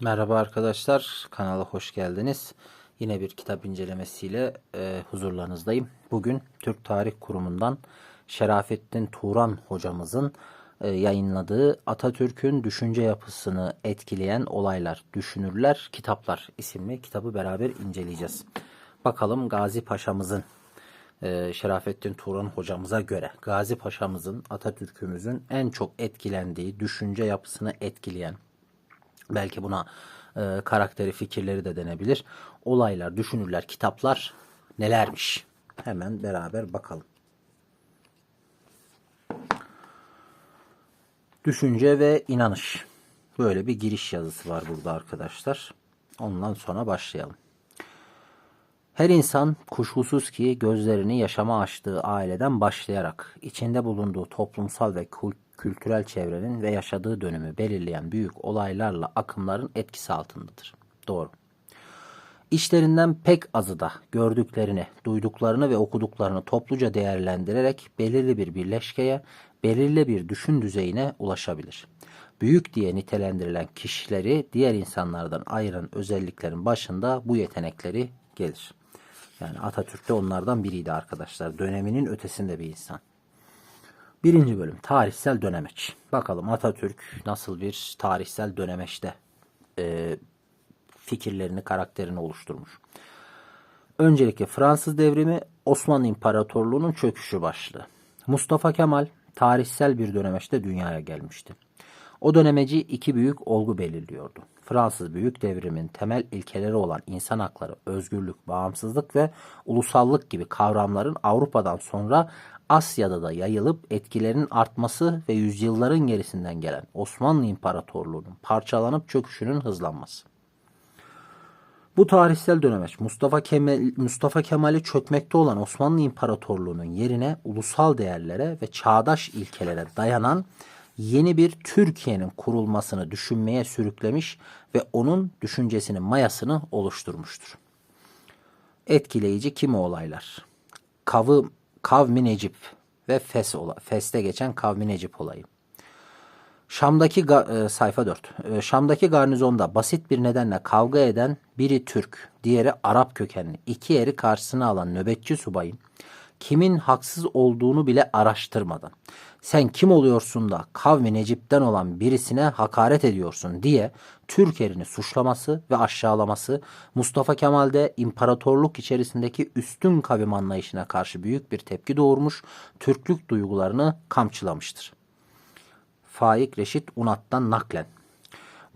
Merhaba arkadaşlar, kanala hoş geldiniz. Yine bir kitap incelemesiyle huzurlarınızdayım. Bugün Türk Tarih Kurumu'ndan Şerafettin Turan hocamızın yayınladığı Atatürk'ün düşünce yapısını etkileyen olaylar, düşünürler, kitaplar isimli kitabı beraber inceleyeceğiz. Bakalım Gazi Paşa'mızın, Şerafettin Turan hocamıza göre Gazi Paşa'mızın, Atatürk'ümüzün en çok etkilendiği, düşünce yapısını etkileyen, belki buna karakteri, fikirleri de denebilir, olaylar, düşünürler, kitaplar nelermiş? Hemen beraber bakalım. Düşünce ve inanış. Böyle bir giriş yazısı var burada arkadaşlar. Ondan sonra başlayalım. Her insan kuşkusuz ki gözlerini yaşama açtığı aileden başlayarak içinde bulunduğu toplumsal ve kültürel çevrenin ve yaşadığı dönemi belirleyen büyük olaylarla akımların etkisi altındadır. Doğru. İşlerinden pek azı da gördüklerini, duyduklarını ve okuduklarını topluca değerlendirerek belirli bir birleşkeye, belirli bir düşün düzeyine ulaşabilir. Büyük diye nitelendirilen kişileri diğer insanlardan ayıran özelliklerin başında bu yetenekleri gelir. Yani Atatürk de onlardan biriydi arkadaşlar. Döneminin ötesinde bir insan. Birinci bölüm tarihsel dönemeç. Bakalım Atatürk nasıl bir tarihsel dönemeçte fikirlerini, karakterini oluşturmuş. Öncelikle Fransız devrimi, Osmanlı İmparatorluğu'nun çöküşü başlığı. Mustafa Kemal tarihsel bir dönemeçte dünyaya gelmişti. O dönemeci iki büyük olgu belirliyordu. Fransız Büyük Devrim'in temel ilkeleri olan insan hakları, özgürlük, bağımsızlık ve ulusallık gibi kavramların Avrupa'dan sonra Asya'da da yayılıp etkilerinin artması ve yüzyılların gerisinden gelen Osmanlı İmparatorluğu'nun parçalanıp çöküşünün hızlanması. Bu tarihsel dönemeç Mustafa Kemal'i çökmekte olan Osmanlı İmparatorluğu'nun yerine ulusal değerlere ve çağdaş ilkelere dayanan yeni bir Türkiye'nin kurulmasını düşünmeye sürüklemiş ve onun düşüncesinin mayasını oluşturmuştur. Etkileyici kimi olaylar? Kavmi Necip ve Fes'te geçen Kavmi Necip olayı. Sayfa 4. Şam'daki garnizonda basit bir nedenle kavga eden biri Türk, diğeri Arap kökenli iki eri karşısına alan nöbetçi subayın kimin haksız olduğunu bile araştırmadan sen kim oluyorsun da Kavmi Necip'ten olan birisine hakaret ediyorsun diye Türk erini suçlaması ve aşağılaması Mustafa Kemal'de imparatorluk içerisindeki üstün kavim anlayışına karşı büyük bir tepki doğurmuş, Türklük duygularını kamçılamıştır. Faik Reşit Unat'tan naklen.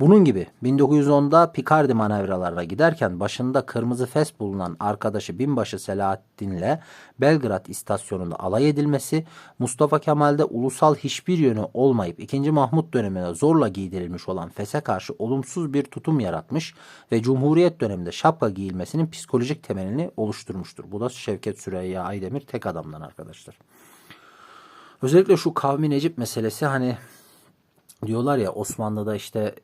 Bunun gibi 1910'da Picardy manevralarına giderken başında kırmızı fes bulunan arkadaşı binbaşı Selahattin'le Belgrad istasyonunda alay edilmesi, Mustafa Kemal'de ulusal hiçbir yönü olmayıp 2. Mahmut döneminde zorla giydirilmiş olan fese karşı olumsuz bir tutum yaratmış ve Cumhuriyet döneminde şapka giyilmesinin psikolojik temelini oluşturmuştur. Bu da Şevket Süreyya Aydemir tek adamdan arkadaşlar. Özellikle şu Kavmi Necip meselesi, hani diyorlar ya Osmanlı'da işte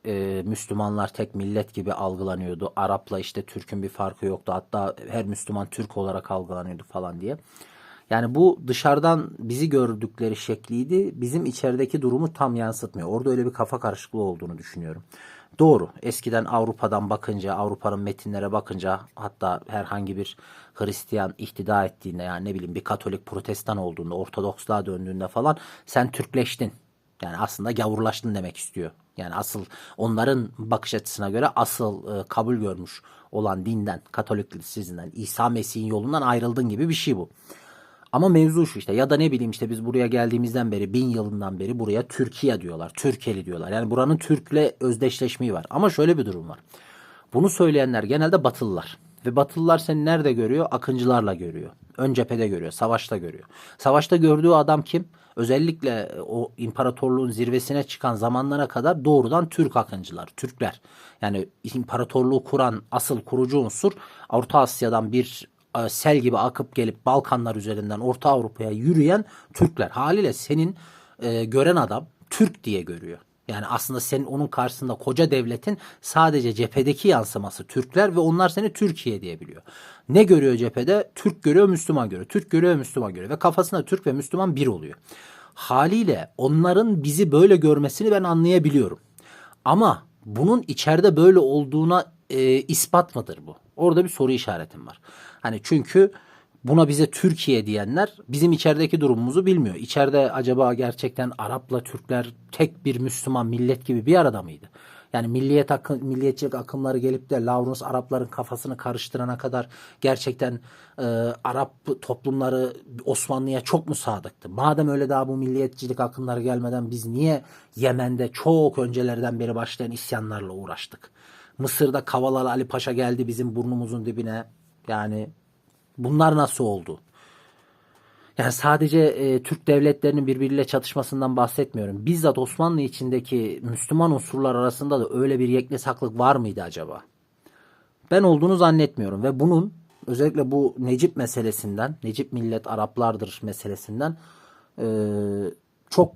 Müslümanlar tek millet gibi algılanıyordu. Arap'la işte Türk'ün bir farkı yoktu. Hatta her Müslüman Türk olarak algılanıyordu falan diye. Yani bu dışarıdan bizi gördükleri şekliydi. Bizim içerideki durumu tam yansıtmıyor. Orada öyle bir kafa karışıklığı olduğunu düşünüyorum. Doğru. Eskiden Avrupa'dan bakınca, Avrupa'nın metinlere bakınca, hatta herhangi bir Hristiyan ihtida ettiğinde, yani ne bileyim bir Katolik Protestan olduğunda, Ortodoksluğa döndüğünde falan sen Türkleştin. Yani aslında gavurlaştın demek istiyor. Yani asıl onların bakış açısına göre asıl kabul görmüş olan dinden, Katolikliğinden, İsa Mesih'in yolundan ayrıldın gibi bir şey bu. Ama mevzu şu işte, ya da ne bileyim işte biz buraya geldiğimizden beri 1000 yılından beri buraya Türkiye diyorlar, Türkeli diyorlar. Yani buranın Türk'le özdeşleşmeyi var. Ama şöyle bir durum var. Bunu söyleyenler genelde Batılılar. Ve Batılılar seni nerede görüyor? Akıncılarla görüyor. Ön cephede görüyor, savaşta görüyor. Savaşta gördüğü adam kim? Özellikle o imparatorluğun zirvesine çıkan zamanlara kadar doğrudan Türk akıncılar, Türkler. Yani imparatorluğu kuran asıl kurucu unsur Orta Asya'dan bir sel gibi akıp gelip Balkanlar üzerinden Orta Avrupa'ya yürüyen Türkler. Haliyle senin gören adam Türk diye görüyor. Yani aslında senin onun karşısında koca devletin sadece cephedeki yansıması Türkler ve onlar seni Türkiye diye biliyor. Ne görüyor cephede? Türk görüyor, Müslüman görüyor. Türk görüyor, Müslüman görüyor. Ve kafasında Türk ve Müslüman bir oluyor. Haliyle onların bizi böyle görmesini ben anlayabiliyorum. Ama bunun içeride böyle olduğuna ispat mıdır bu? Orada bir soru işaretim var. Hani çünkü buna bize Türkiye diyenler bizim içerideki durumumuzu bilmiyor. İçeride acaba gerçekten Arap'la Türkler tek bir Müslüman millet gibi bir arada mıydı? Yani milliyetçilik akımları gelip de Lavrens Arapların kafasını karıştırana kadar gerçekten Arap toplumları Osmanlı'ya çok mu sadıktı? Madem öyle, daha bu milliyetçilik akımları gelmeden biz niye Yemen'de çok öncelerden beri başlayan isyanlarla uğraştık? Mısır'da Kavalalı Ali Paşa geldi bizim burnumuzun dibine. Yani bunlar nasıl oldu? Yani sadece Türk devletlerinin birbiriyle çatışmasından bahsetmiyorum. Bizzat Osmanlı içindeki Müslüman unsurlar arasında da öyle bir yeknesaklık var mıydı acaba? Ben olduğunu zannetmiyorum ve bunun özellikle bu Necip meselesinden, Necip millet Araplardır meselesinden e, çok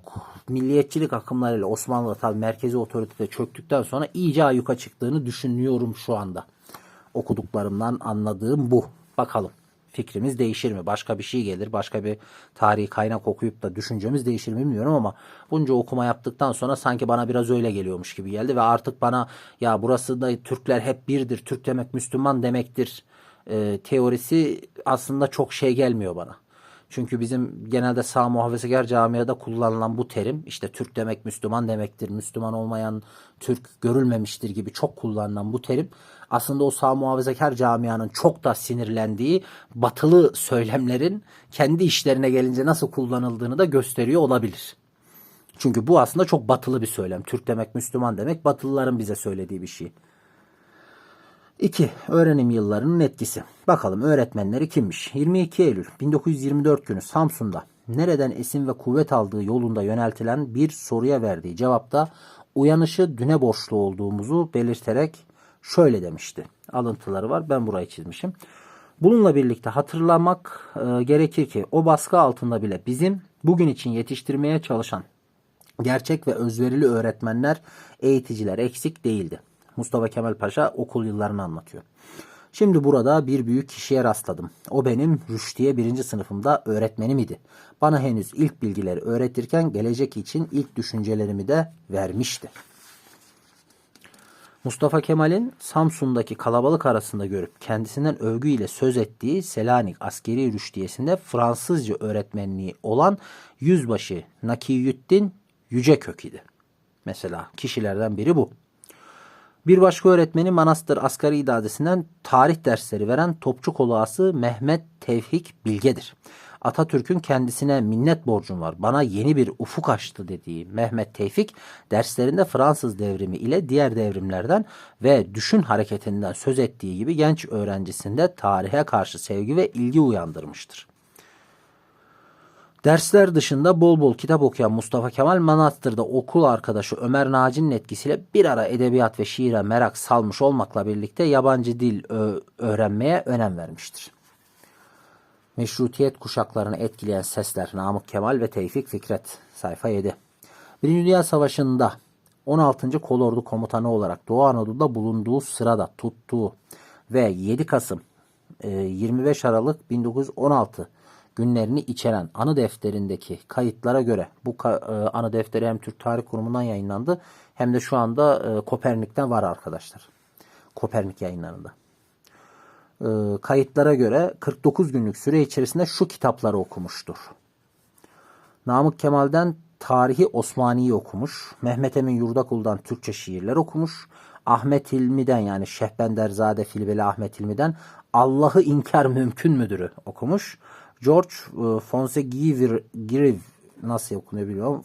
milliyetçilik akımlarıyla Osmanlı tabii merkezi otoritede çöktükten sonra iyice ayyuka çıktığını düşünüyorum şu anda. Okuduklarımdan anladığım bu. Bakalım fikrimiz değişir mi? Başka bir şey gelir. Başka bir tarihi kaynak okuyup da düşüncemiz değişir mi bilmiyorum ama bunca okuma yaptıktan sonra sanki bana biraz öyle geliyormuş gibi geldi ve artık bana ya burası da Türkler hep birdir, Türk demek Müslüman demektir teorisi aslında çok şey gelmiyor bana. Çünkü bizim genelde sağ muhafazakar camiada kullanılan bu terim işte Türk demek Müslüman demektir, Müslüman olmayan Türk görülmemiştir gibi çok kullanılan bu terim aslında o sağ muhafazakar camianın çok da sinirlendiği batılı söylemlerin kendi işlerine gelince nasıl kullanıldığını da gösteriyor olabilir. Çünkü bu aslında çok batılı bir söylem. Türk demek Müslüman demek batılıların bize söylediği bir şey. 2. Öğrenim yıllarının etkisi. Bakalım öğretmenleri kimmiş? 22 Eylül 1924 günü Samsun'da nereden esin ve kuvvet aldığı yolunda yöneltilen bir soruya verdiği cevapta uyanışı düne borçlu olduğumuzu belirterek şöyle demişti. Alıntıları var. Ben burayı çizmişim. Bununla birlikte hatırlamak gerekir ki o baskı altında bile bizim bugün için yetiştirmeye çalışan gerçek ve özverili öğretmenler, eğiticiler eksik değildi. Mustafa Kemal Paşa okul yıllarını anlatıyor. Şimdi burada bir büyük kişiye rastladım. O benim Rüştiye 1. sınıfımda öğretmenim idi. Bana henüz ilk bilgileri öğretirken gelecek için ilk düşüncelerimi de vermişti. Mustafa Kemal'in Samsun'daki kalabalık arasında görüp kendisinden övgüyle söz ettiği Selanik Askeri Rüştiyesi'nde Fransızca öğretmenliği olan Yüzbaşı Nakiyüddin Yücekök idi. Mesela kişilerden biri bu. Bir başka öğretmeni Manastır Asgari İdadesi'nden tarih dersleri veren Topçukolu ağası Mehmet Tevfik Bilge'dir. Atatürk'ün kendisine minnet borcum var, bana yeni bir ufuk açtı dediği Mehmet Tevfik derslerinde Fransız devrimi ile diğer devrimlerden ve düşün hareketinden söz ettiği gibi genç öğrencisinde tarihe karşı sevgi ve ilgi uyandırmıştır. Dersler dışında bol bol kitap okuyan Mustafa Kemal Manastır'da okul arkadaşı Ömer Naci'nin etkisiyle bir ara edebiyat ve şiire merak salmış olmakla birlikte yabancı dil öğrenmeye önem vermiştir. Meşrutiyet kuşaklarını etkileyen sesler Namık Kemal ve Tevfik Fikret sayfa 7. Birinci Dünya Savaşı'nda 16. Kolordu Komutanı olarak Doğu Anadolu'da bulunduğu sırada tuttuğu ve 7 Kasım 25 Aralık 1916 günlerini içeren anı defterindeki kayıtlara göre bu anı defteri hem Türk Tarih Kurumu'ndan yayınlandı hem de şu anda Kopernik'ten var arkadaşlar. Kopernik yayınlarında. Kayıtlara göre 49 günlük süre içerisinde şu kitapları okumuştur. Namık Kemal'den Tarihi Osmani'yi okumuş. Mehmet Emin Yurdakul'dan Türkçe şiirler okumuş. Ahmet Hilmi'den yani Şehbenderzade Filibeli Ahmet Hilmi'den Allah'ı inkar mümkün müdür'ü okumuş. George Fonsegivir nasıl okunuyor bilmiyorum.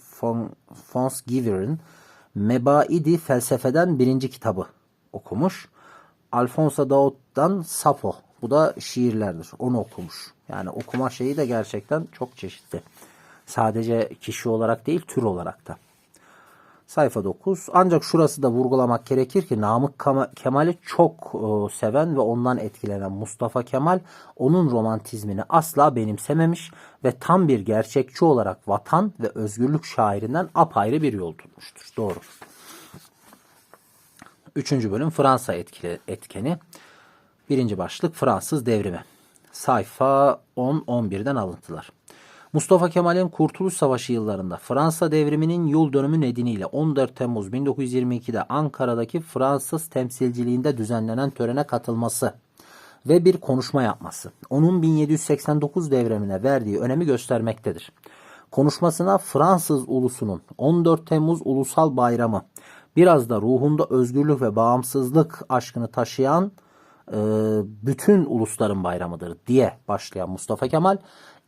Fonsgivir'in Mebaidi Felsefeden 1. kitabı okumuş. Alfonso Daut'tan Safo. Bu da şiirlerdir. Onu okumuş. Yani okuma şeyi de gerçekten çok çeşitli. Sadece kişi olarak değil, tür olarak da. Sayfa 9. Ancak şurası da vurgulamak gerekir ki Namık Kemal'i çok seven ve ondan etkilenen Mustafa Kemal onun romantizmini asla benimsememiş ve tam bir gerçekçi olarak vatan ve özgürlük şairinden apayrı bir yol tutmuştur. Doğru. 3. bölüm Fransa etkeni. 1. başlık Fransız devrimi. Sayfa 10-11'den alıntılar. Mustafa Kemal'in Kurtuluş Savaşı yıllarında Fransa devriminin yıl dönümü nedeniyle 14 Temmuz 1922'de Ankara'daki Fransız temsilciliğinde düzenlenen törene katılması ve bir konuşma yapması, onun 1789 devrimine verdiği önemi göstermektedir. Konuşmasına Fransız ulusunun 14 Temmuz Ulusal Bayramı, biraz da ruhunda özgürlük ve bağımsızlık aşkını taşıyan bütün ulusların bayramıdır diye başlayan Mustafa Kemal,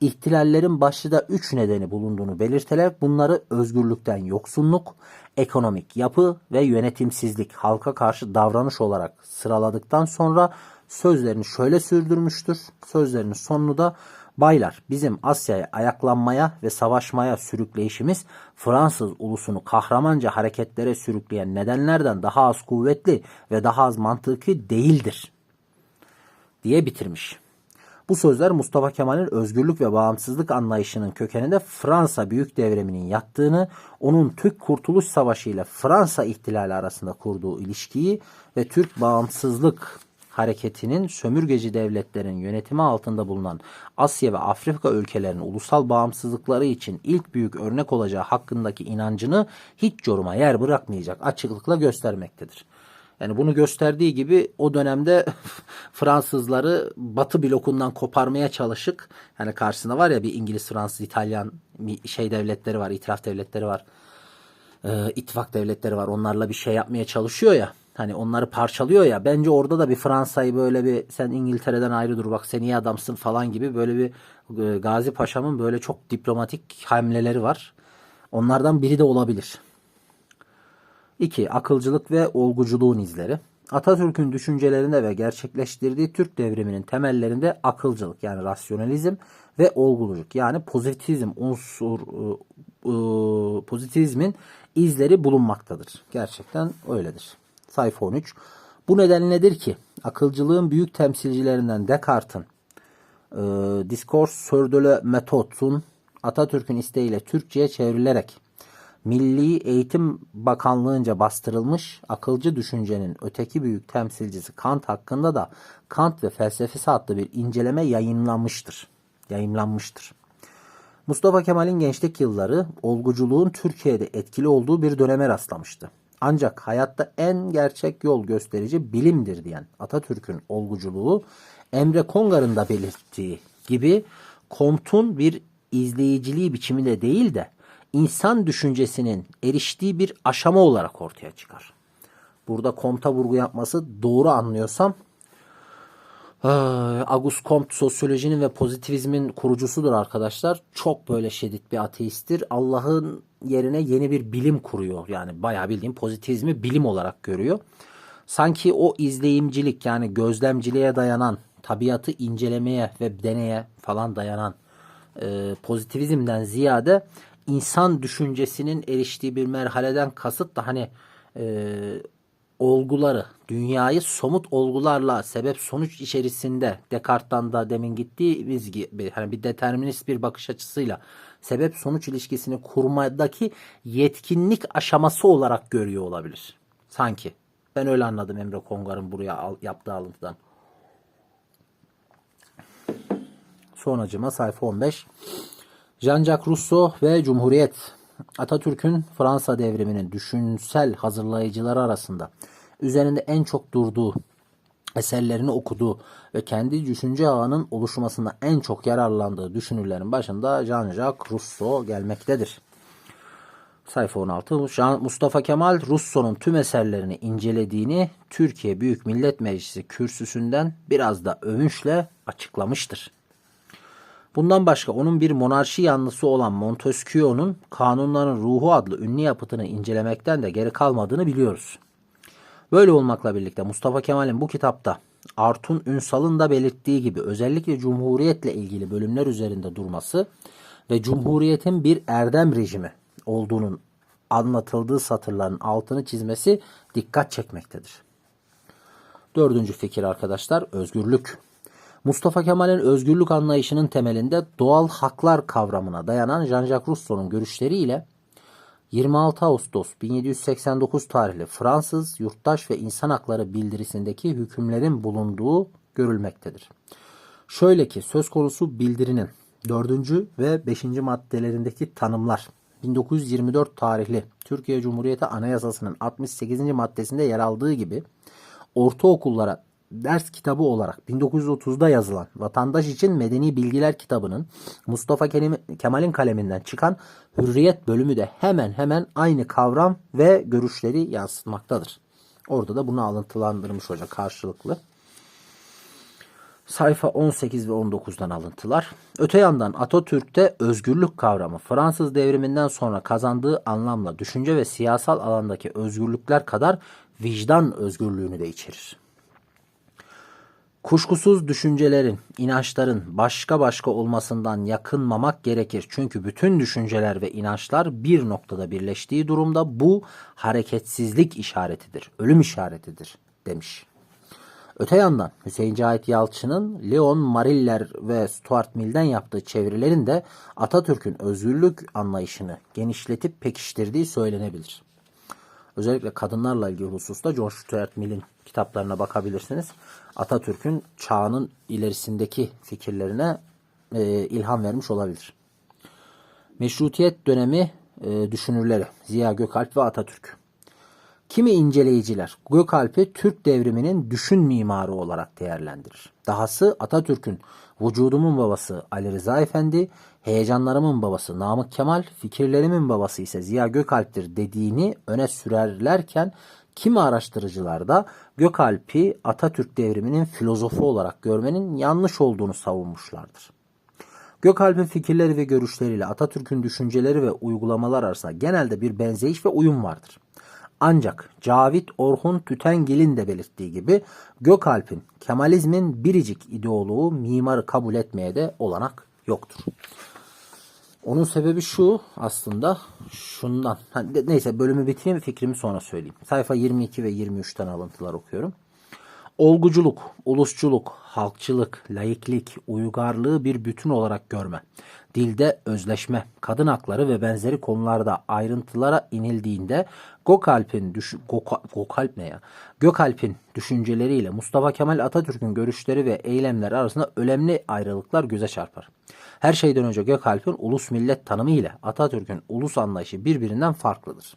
ihtilallerin başlıca 3 nedeni bulunduğunu belirterek bunları özgürlükten yoksunluk, ekonomik yapı ve yönetimsizlik, halka karşı davranış olarak sıraladıktan sonra sözlerini şöyle sürdürmüştür. Sözlerinin sonunu da baylar, bizim Asya'ya ayaklanmaya ve savaşmaya sürükleyişimiz Fransız ulusunu kahramanca hareketlere sürükleyen nedenlerden daha az kuvvetli ve daha az mantıki değildir diye bitirmiş. Bu sözler Mustafa Kemal'in özgürlük ve bağımsızlık anlayışının kökeninde Fransa Büyük Devrimi'nin yattığını, onun Türk Kurtuluş Savaşı ile Fransa ihtilali arasında kurduğu ilişkiyi ve Türk bağımsızlık hareketinin sömürgeci devletlerin yönetimi altında bulunan Asya ve Afrika ülkelerinin ulusal bağımsızlıkları için ilk büyük örnek olacağı hakkındaki inancını hiç yoruma yer bırakmayacak açıklıkla göstermektedir. Yani bunu gösterdiği gibi o dönemde Fransızları Batı blokundan koparmaya çalışık. Yani karşısında var ya bir İngiliz, Fransız, İtalyan devletleri var, itiraf devletleri var, ittifak devletleri var. Onlarla bir şey yapmaya çalışıyor ya. Hani onları parçalıyor ya. Bence orada da bir Fransa'yı böyle bir sen İngiltere'den ayrı dur bak sen iyi adamsın falan gibi böyle bir Gazi Paşa'nın böyle çok diplomatik hamleleri var. Onlardan biri de olabilir. 2. Akılcılık ve olguculuğun izleri. Atatürk'ün düşüncelerinde ve gerçekleştirdiği Türk devriminin temellerinde akılcılık yani rasyonalizm ve olguculuk yani pozitivizmin izleri bulunmaktadır. Gerçekten öyledir. Sayfa 13. Bu nedenledir ki akılcılığın büyük temsilcilerinden Descartes'in Discours sur de la méthode'un Atatürk'ün isteğiyle Türkçe'ye çevrilerek Milli Eğitim Bakanlığı'nca bastırılmış akılcı düşüncenin öteki büyük temsilcisi Kant hakkında da Kant ve Felsefesi adlı bir inceleme yayımlanmıştır. Mustafa Kemal'in gençlik yılları olguculuğun Türkiye'de etkili olduğu bir döneme rastlamıştı. Ancak hayatta en gerçek yol gösterici bilimdir diyen Atatürk'ün olguculuğu Emre Kongar'ın da belirttiği gibi Comte'un bir izleyiciliği biçiminde değil de insan düşüncesinin eriştiği bir aşama olarak ortaya çıkar. Burada Comte'a vurgu yapması doğru anlıyorsam Auguste Comte sosyolojinin ve pozitivizmin kurucusudur arkadaşlar. Çok böyle şiddet bir ateisttir. Allah'ın yerine yeni bir bilim kuruyor. Yani bayağı bildiğim pozitivizmi bilim olarak görüyor. Sanki o izleyimcilik yani gözlemciliğe dayanan, tabiatı incelemeye ve deneye falan dayanan pozitivizmden ziyade insan düşüncesinin eriştiği bir merhaleden kasıt da hani olguları, dünyayı somut olgularla sebep sonuç içerisinde Descartes'tan da demin gittiğimiz gibi hani bir determinist bir bakış açısıyla sebep sonuç ilişkisini kurmadaki yetkinlik aşaması olarak görüyor olabilir. Sanki. Ben öyle anladım Emre Kongar'ın buraya yaptığı alıntıdan. Sonracıma sayfa 15. Jean-Jacques Rousseau ve Cumhuriyet. Atatürk'ün Fransa devriminin düşünsel hazırlayıcıları arasında üzerinde en çok durduğu, eserlerini okuduğu ve kendi düşünce ağının oluşmasında en çok yararlandığı düşünürlerin başında Jean-Jacques Rousseau gelmektedir. Sayfa 16. Mustafa Kemal Rousseau'nun tüm eserlerini incelediğini Türkiye Büyük Millet Meclisi kürsüsünden biraz da övünçle açıklamıştır. Bundan başka onun bir monarşi yanlısı olan Montesquieu'nun Kanunların Ruhu adlı ünlü yapıtını incelemekten de geri kalmadığını biliyoruz. Böyle olmakla birlikte Mustafa Kemal'in bu kitapta Artun Ünsal'ın da belirttiği gibi özellikle Cumhuriyet'le ilgili bölümler üzerinde durması ve Cumhuriyet'in bir erdem rejimi olduğunun anlatıldığı satırların altını çizmesi dikkat çekmektedir. Dördüncü fikir arkadaşlar özgürlük. Mustafa Kemal'in özgürlük anlayışının temelinde doğal haklar kavramına dayanan Jean-Jacques Rousseau'nun görüşleriyle 26 Ağustos 1789 tarihli Fransız Yurttaş ve İnsan Hakları bildirisindeki hükümlerin bulunduğu görülmektedir. Şöyle ki söz konusu bildirinin 4. ve 5. maddelerindeki tanımlar 1924 tarihli Türkiye Cumhuriyeti Anayasası'nın 68. maddesinde yer aldığı gibi ortaokullara ders kitabı olarak 1930'da yazılan Vatandaş için Medeni Bilgiler kitabının Mustafa Kemal'in kaleminden çıkan Hürriyet bölümü de hemen hemen aynı kavram ve görüşleri yansıtmaktadır. Orada da bunu alıntılandırmış hoca karşılıklı. Sayfa 18 ve 19'dan alıntılar. Öte yandan Atatürk'te özgürlük kavramı Fransız devriminden sonra kazandığı anlamla düşünce ve siyasal alandaki özgürlükler kadar vicdan özgürlüğünü de içerir. Kuşkusuz düşüncelerin, inançların başka başka olmasından yakınmamak gerekir. Çünkü bütün düşünceler ve inançlar bir noktada birleştiği durumda bu hareketsizlik işaretidir, ölüm işaretidir demiş. Öte yandan Hüseyin Cahit Yalçın'ın Leon Mariller ve Stuart Mill'den yaptığı çevirilerin de Atatürk'ün özgürlük anlayışını genişletip pekiştirdiği söylenebilir. Özellikle kadınlarla ilgili hususta John Stuart Mill'in kitaplarına bakabilirsiniz. Atatürk'ün çağının ilerisindeki fikirlerine ilham vermiş olabilir. Meşrutiyet dönemi düşünürleri Ziya Gökalp ve Atatürk. Kimi inceleyiciler Gökalp'i Türk devriminin düşün mimarı olarak değerlendirir. Dahası Atatürk'ün vücudumun babası Ali Rıza Efendi, heyecanlarımın babası Namık Kemal, fikirlerimin babası ise Ziya Gökalp'tir dediğini öne sürerlerken kimi araştırıcılar da Gökalp'i Atatürk devriminin filozofu olarak görmenin yanlış olduğunu savunmuşlardır. Gökalp'in fikirleri ve görüşleriyle Atatürk'ün düşünceleri ve uygulamalar arasında genelde bir benzeyiş ve uyum vardır. Ancak Cavit Orhun Tütengil'in de belirttiği gibi Gökalp'in Kemalizmin biricik ideoloğu mimarı kabul etmeye de olanak yoktur. Onun sebebi şu aslında şundan. Neyse bölümü bitireyim fikrimi sonra söyleyeyim. Sayfa 22 ve 23'ten alıntılar okuyorum. Olguculuk, ulusçuluk, halkçılık, laiklik, uygarlığı bir bütün olarak görme, dilde özleşme, kadın hakları ve benzeri konularda ayrıntılara inildiğinde Gökalp'in düşünceleriyle Mustafa Kemal Atatürk'ün görüşleri ve eylemleri arasında önemli ayrılıklar göze çarpar. Her şeyden önce Gökalp'in ulus millet tanımı ile Atatürk'ün ulus anlayışı birbirinden farklıdır.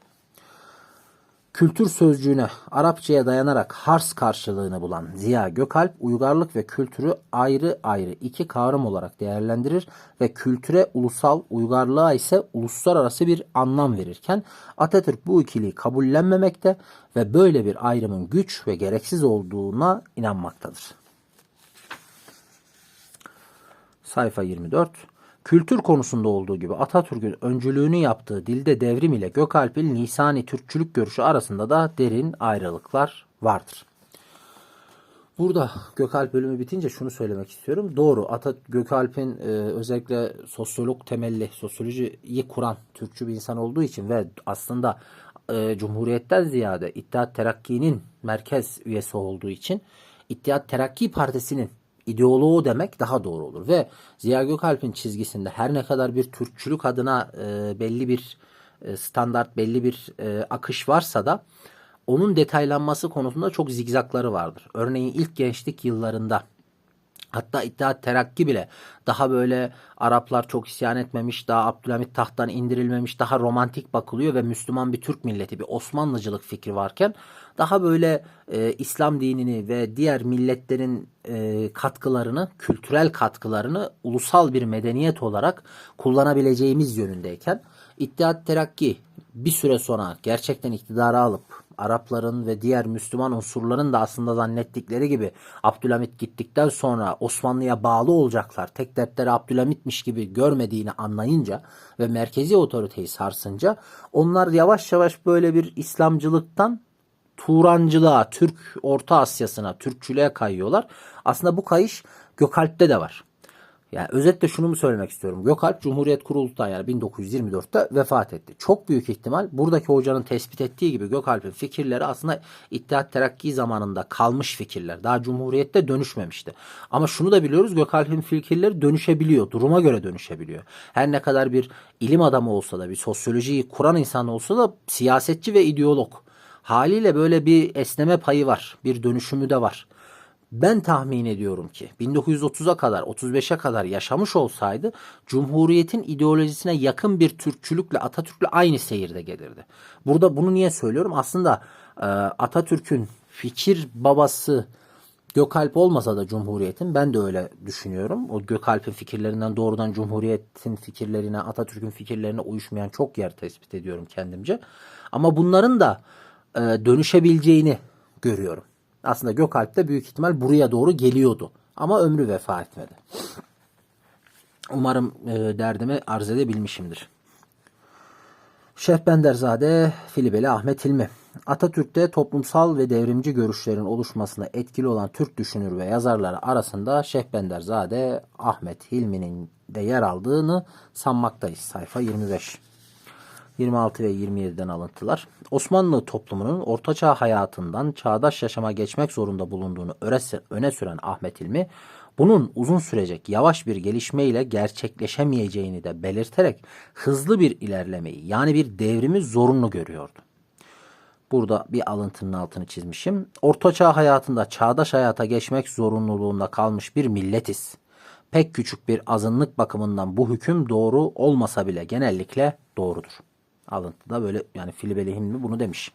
Kültür sözcüğüne Arapçaya dayanarak Hars karşılığını bulan Ziya Gökalp, uygarlık ve kültürü ayrı ayrı iki kavram olarak değerlendirir ve kültüre ulusal, uygarlığa ise uluslararası bir anlam verirken Atatürk bu ikiliği kabullenmemekte ve böyle bir ayrımın güç ve gereksiz olduğuna inanmaktadır. Sayfa 24. Kültür konusunda olduğu gibi Atatürk'ün öncülüğünü yaptığı dilde devrim ile Gökalp'in lisani Türkçülük görüşü arasında da derin ayrılıklar vardır. Burada Gökalp bölümü bitince şunu söylemek istiyorum. Doğru, Gökalp'in özellikle sosyolog temelli, sosyolojiyi kuran Türkçü bir insan olduğu için ve aslında Cumhuriyet'ten ziyade İttihat Terakki'nin merkez üyesi olduğu için İttihat Terakki Partisi'nin ideoloğu demek daha doğru olur. Ve Ziya Gökalp'in çizgisinde her ne kadar bir Türkçülük adına belli bir standart, belli bir akış varsa da onun detaylanması konusunda çok zigzakları vardır. Örneğin ilk gençlik yıllarında hatta İttihat Terakki bile daha böyle Araplar çok isyan etmemiş, daha Abdülhamit tahttan indirilmemiş, daha romantik bakılıyor ve Müslüman bir Türk milleti, bir Osmanlıcılık fikri varken daha böyle İslam dinini ve diğer milletlerin katkılarını, kültürel katkılarını ulusal bir medeniyet olarak kullanabileceğimiz yönündeyken İttihat Terakki bir süre sonra gerçekten iktidara alıp Arapların ve diğer Müslüman unsurların da aslında zannettikleri gibi Abdülhamit gittikten sonra Osmanlı'ya bağlı olacaklar, tek dertleri Abdülhamit'miş gibi görmediğini anlayınca ve merkezi otoriteyi sarsınca onlar yavaş yavaş böyle bir İslamcılıktan Turancılığa, Türk Orta Asya'sına, Türkçülüğe kayıyorlar. Aslında bu kayış Gökalp'te de var. Yani özetle şunu mu söylemek istiyorum. Gökalp Cumhuriyet kurulduktan yani 1924'te vefat etti. Çok büyük ihtimal buradaki hocanın tespit ettiği gibi Gökalp'in fikirleri aslında İttihat Terakki zamanında kalmış fikirler. Daha Cumhuriyet'te dönüşmemişti. Ama şunu da biliyoruz, Gökalp'in fikirleri dönüşebiliyor. Duruma göre dönüşebiliyor. Her ne kadar bir ilim adamı olsa da, bir sosyolojiyi kuran insan olsa da siyasetçi ve ideolog. Haliyle böyle bir esneme payı var. Bir dönüşümü de var. Ben tahmin ediyorum ki 1930'a kadar 35'e kadar yaşamış olsaydı Cumhuriyet'in ideolojisine yakın bir Türkçülükle Atatürk'le aynı seyirde gelirdi. Burada bunu niye söylüyorum? Aslında Atatürk'ün fikir babası Gökalp olmasa da Cumhuriyet'in, ben de öyle düşünüyorum. O Gökalp'in fikirlerinden doğrudan Cumhuriyet'in fikirlerine, Atatürk'ün fikirlerine uyuşmayan çok yer tespit ediyorum kendimce. Ama bunların da dönüşebileceğini görüyorum. Aslında Gökalp de büyük ihtimal buraya doğru geliyordu. Ama ömrü vefa etmedi. Umarım derdimi arz edebilmişimdir. Şehbenderzade Filibeli Ahmet Hilmi. Atatürk'te toplumsal ve devrimci görüşlerin oluşmasına etkili olan Türk düşünür ve yazarları arasında Şehbenderzade Ahmet Hilmi'nin de yer aldığını sanmaktayız. Sayfa 25. 26 ve 27'den alıntılar. Osmanlı toplumunun ortaçağ hayatından çağdaş yaşama geçmek zorunda bulunduğunu öne süren Ahmet Hilmi, bunun uzun sürecek yavaş bir gelişmeyle gerçekleşemeyeceğini de belirterek hızlı bir ilerlemeyi, yani bir devrimi zorunlu görüyordu. Burada bir alıntının altını çizmişim. Ortaçağ hayatında çağdaş hayata geçmek zorunluluğunda kalmış bir milletiz. Pek küçük bir azınlık bakımından bu hüküm doğru olmasa bile genellikle doğrudur. Alıntıda böyle, yani Filibeli Hilmi bunu demiş.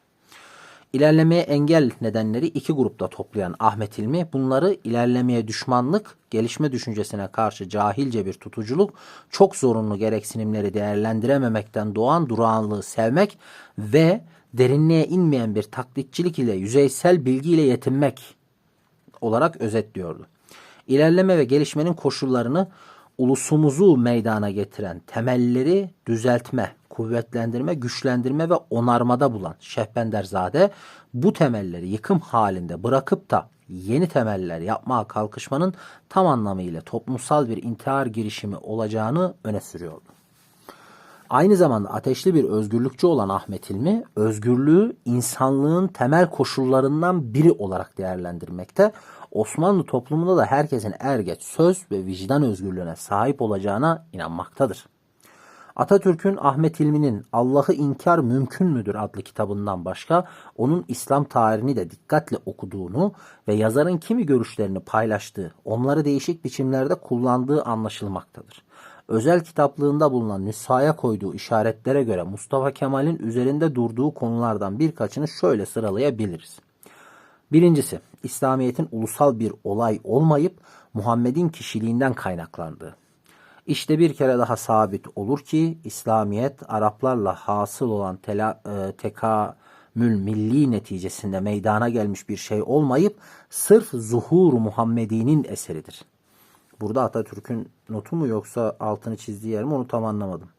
İlerlemeye engel nedenleri iki grupta toplayan Ahmet Hilmi, bunları ilerlemeye düşmanlık, gelişme düşüncesine karşı cahilce bir tutuculuk, çok zorunlu gereksinimleri değerlendirememekten doğan durağanlığı sevmek ve derinliğe inmeyen bir taklitçilik ile yüzeysel bilgiyle yetinmek olarak özetliyordu. İlerleme ve gelişmenin koşullarını ulusumuzu meydana getiren temelleri düzeltme, kuvvetlendirme, güçlendirme ve onarmada bulan Şehbenderzade, bu temelleri yıkım halinde bırakıp da yeni temeller yapmaya kalkışmanın tam anlamıyla toplumsal bir intihar girişimi olacağını öne sürüyordu. Aynı zamanda ateşli bir özgürlükçü olan Ahmet Hilmi, özgürlüğü insanlığın temel koşullarından biri olarak değerlendirmekte, Osmanlı toplumunda da herkesin er geç söz ve vicdan özgürlüğüne sahip olacağına inanmaktadır. Atatürk'ün Ahmet Hilmi'nin Allah'ı İnkar Mümkün Müdür adlı kitabından başka onun İslam tarihini de dikkatle okuduğunu ve yazarın kimi görüşlerini paylaştığı, onları değişik biçimlerde kullandığı anlaşılmaktadır. Özel kitaplığında bulunan nüshaya koyduğu işaretlere göre Mustafa Kemal'in üzerinde durduğu konulardan birkaçını şöyle sıralayabiliriz. Birincisi, İslamiyet'in ulusal bir olay olmayıp Muhammed'in kişiliğinden kaynaklandığı. İşte bir kere daha sabit olur ki İslamiyet Araplarla hasıl olan tekamül milli neticesinde meydana gelmiş bir şey olmayıp sırf zuhur Muhammedi'nin eseridir. Burada Atatürk'ün notu mu yoksa altını çizdiği yer mi, onu tam anlamadım.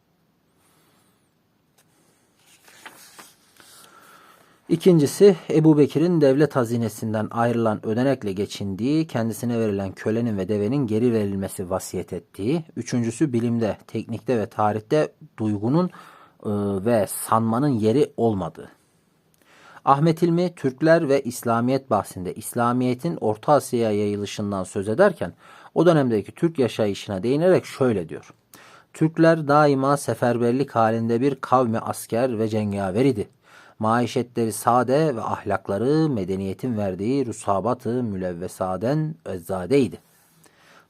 İkincisi, Ebu Bekir'in devlet hazinesinden ayrılan ödenekle geçindiği, kendisine verilen kölenin ve devenin geri verilmesi vasiyet ettiği. Üçüncüsü, bilimde, teknikte ve tarihte duygunun ve sanmanın yeri olmadığı. Ahmet Hilmi, Türkler ve İslamiyet bahsinde İslamiyet'in Orta Asya'ya yayılışından söz ederken o dönemdeki Türk yaşayışına değinerek şöyle diyor. Türkler daima seferberlik halinde bir kavmi asker ve cengaver idi. Maişetleri sade ve ahlakları medeniyetin verdiği rusabatı mülevvesaden ezzadeydi.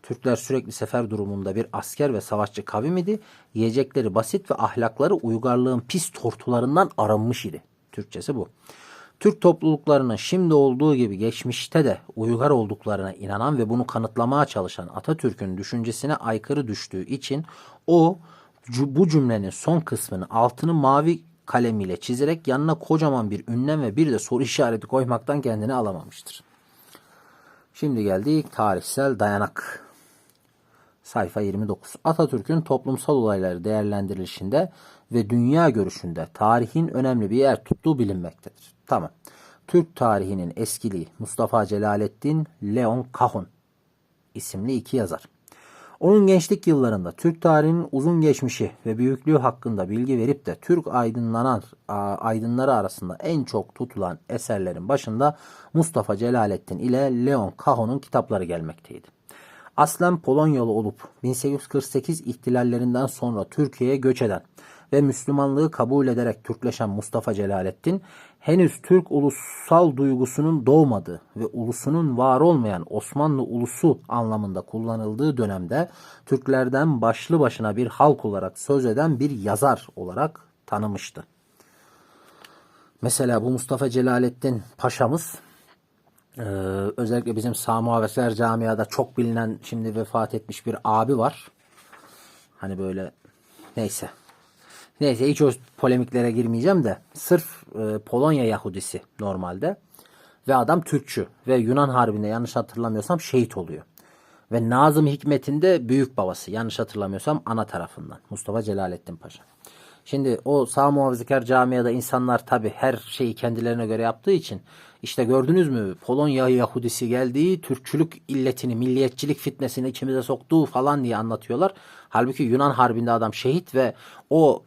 Türkler sürekli sefer durumunda bir asker ve savaşçı kavim idi. Yiyecekleri basit ve ahlakları uygarlığın pis tortularından arınmış idi. Türkçesi bu. Türk topluluklarının şimdi olduğu gibi geçmişte de uygar olduklarına inanan ve bunu kanıtlamaya çalışan Atatürk'ün düşüncesine aykırı düştüğü için o bu cümlenin son kısmını altını mavi kalemiyle çizerek yanına kocaman bir ünlem ve bir de soru işareti koymaktan kendini alamamıştır. Şimdi geldik tarihsel dayanak. Sayfa 29. Atatürk'ün toplumsal olayları değerlendirilişinde ve dünya görüşünde tarihin önemli bir yer tuttuğu bilinmektedir. Tamam. Türk tarihinin eskiliği Mustafa Celaleddin Leon Kahun isimli iki yazar. Onun gençlik yıllarında Türk tarihinin uzun geçmişi ve büyüklüğü hakkında bilgi verip de Türk aydınları arasında en çok tutulan eserlerin başında Mustafa Celaleddin ile Leon Kahun'un kitapları gelmekteydi. Aslen Polonyalı olup 1848 ihtilallerinden sonra Türkiye'ye göç eden ve Müslümanlığı kabul ederek Türkleşen Mustafa Celaleddin henüz Türk ulusal duygusunun doğmadığı ve ulusunun var olmayan Osmanlı ulusu anlamında kullanıldığı dönemde Türklerden başlı başına bir halk olarak söz eden bir yazar olarak tanımıştı. Mesela bu Mustafa Celaleddin Paşa'mız özellikle bizim Sağ Muhaveser Camia'da çok bilinen, şimdi vefat etmiş bir abi var. Hani böyle neyse. Neyse, hiç o polemiklere girmeyeceğim de sırf Polonya Yahudisi normalde ve adam Türkçü ve Yunan Harbi'nde yanlış hatırlamıyorsam şehit oluyor. Ve Nazım Hikmet'in de büyük babası, yanlış hatırlamıyorsam ana tarafından, Mustafa Celaleddin Paşa. Şimdi o Sağ Muhafazakar Camia'da insanlar tabi her şeyi kendilerine göre yaptığı için işte gördünüz mü Polonya Yahudisi geldiği Türkçülük illetini, milliyetçilik fitnesini içimize soktuğu falan diye anlatıyorlar. Halbuki Yunan Harbi'nde adam şehit ve o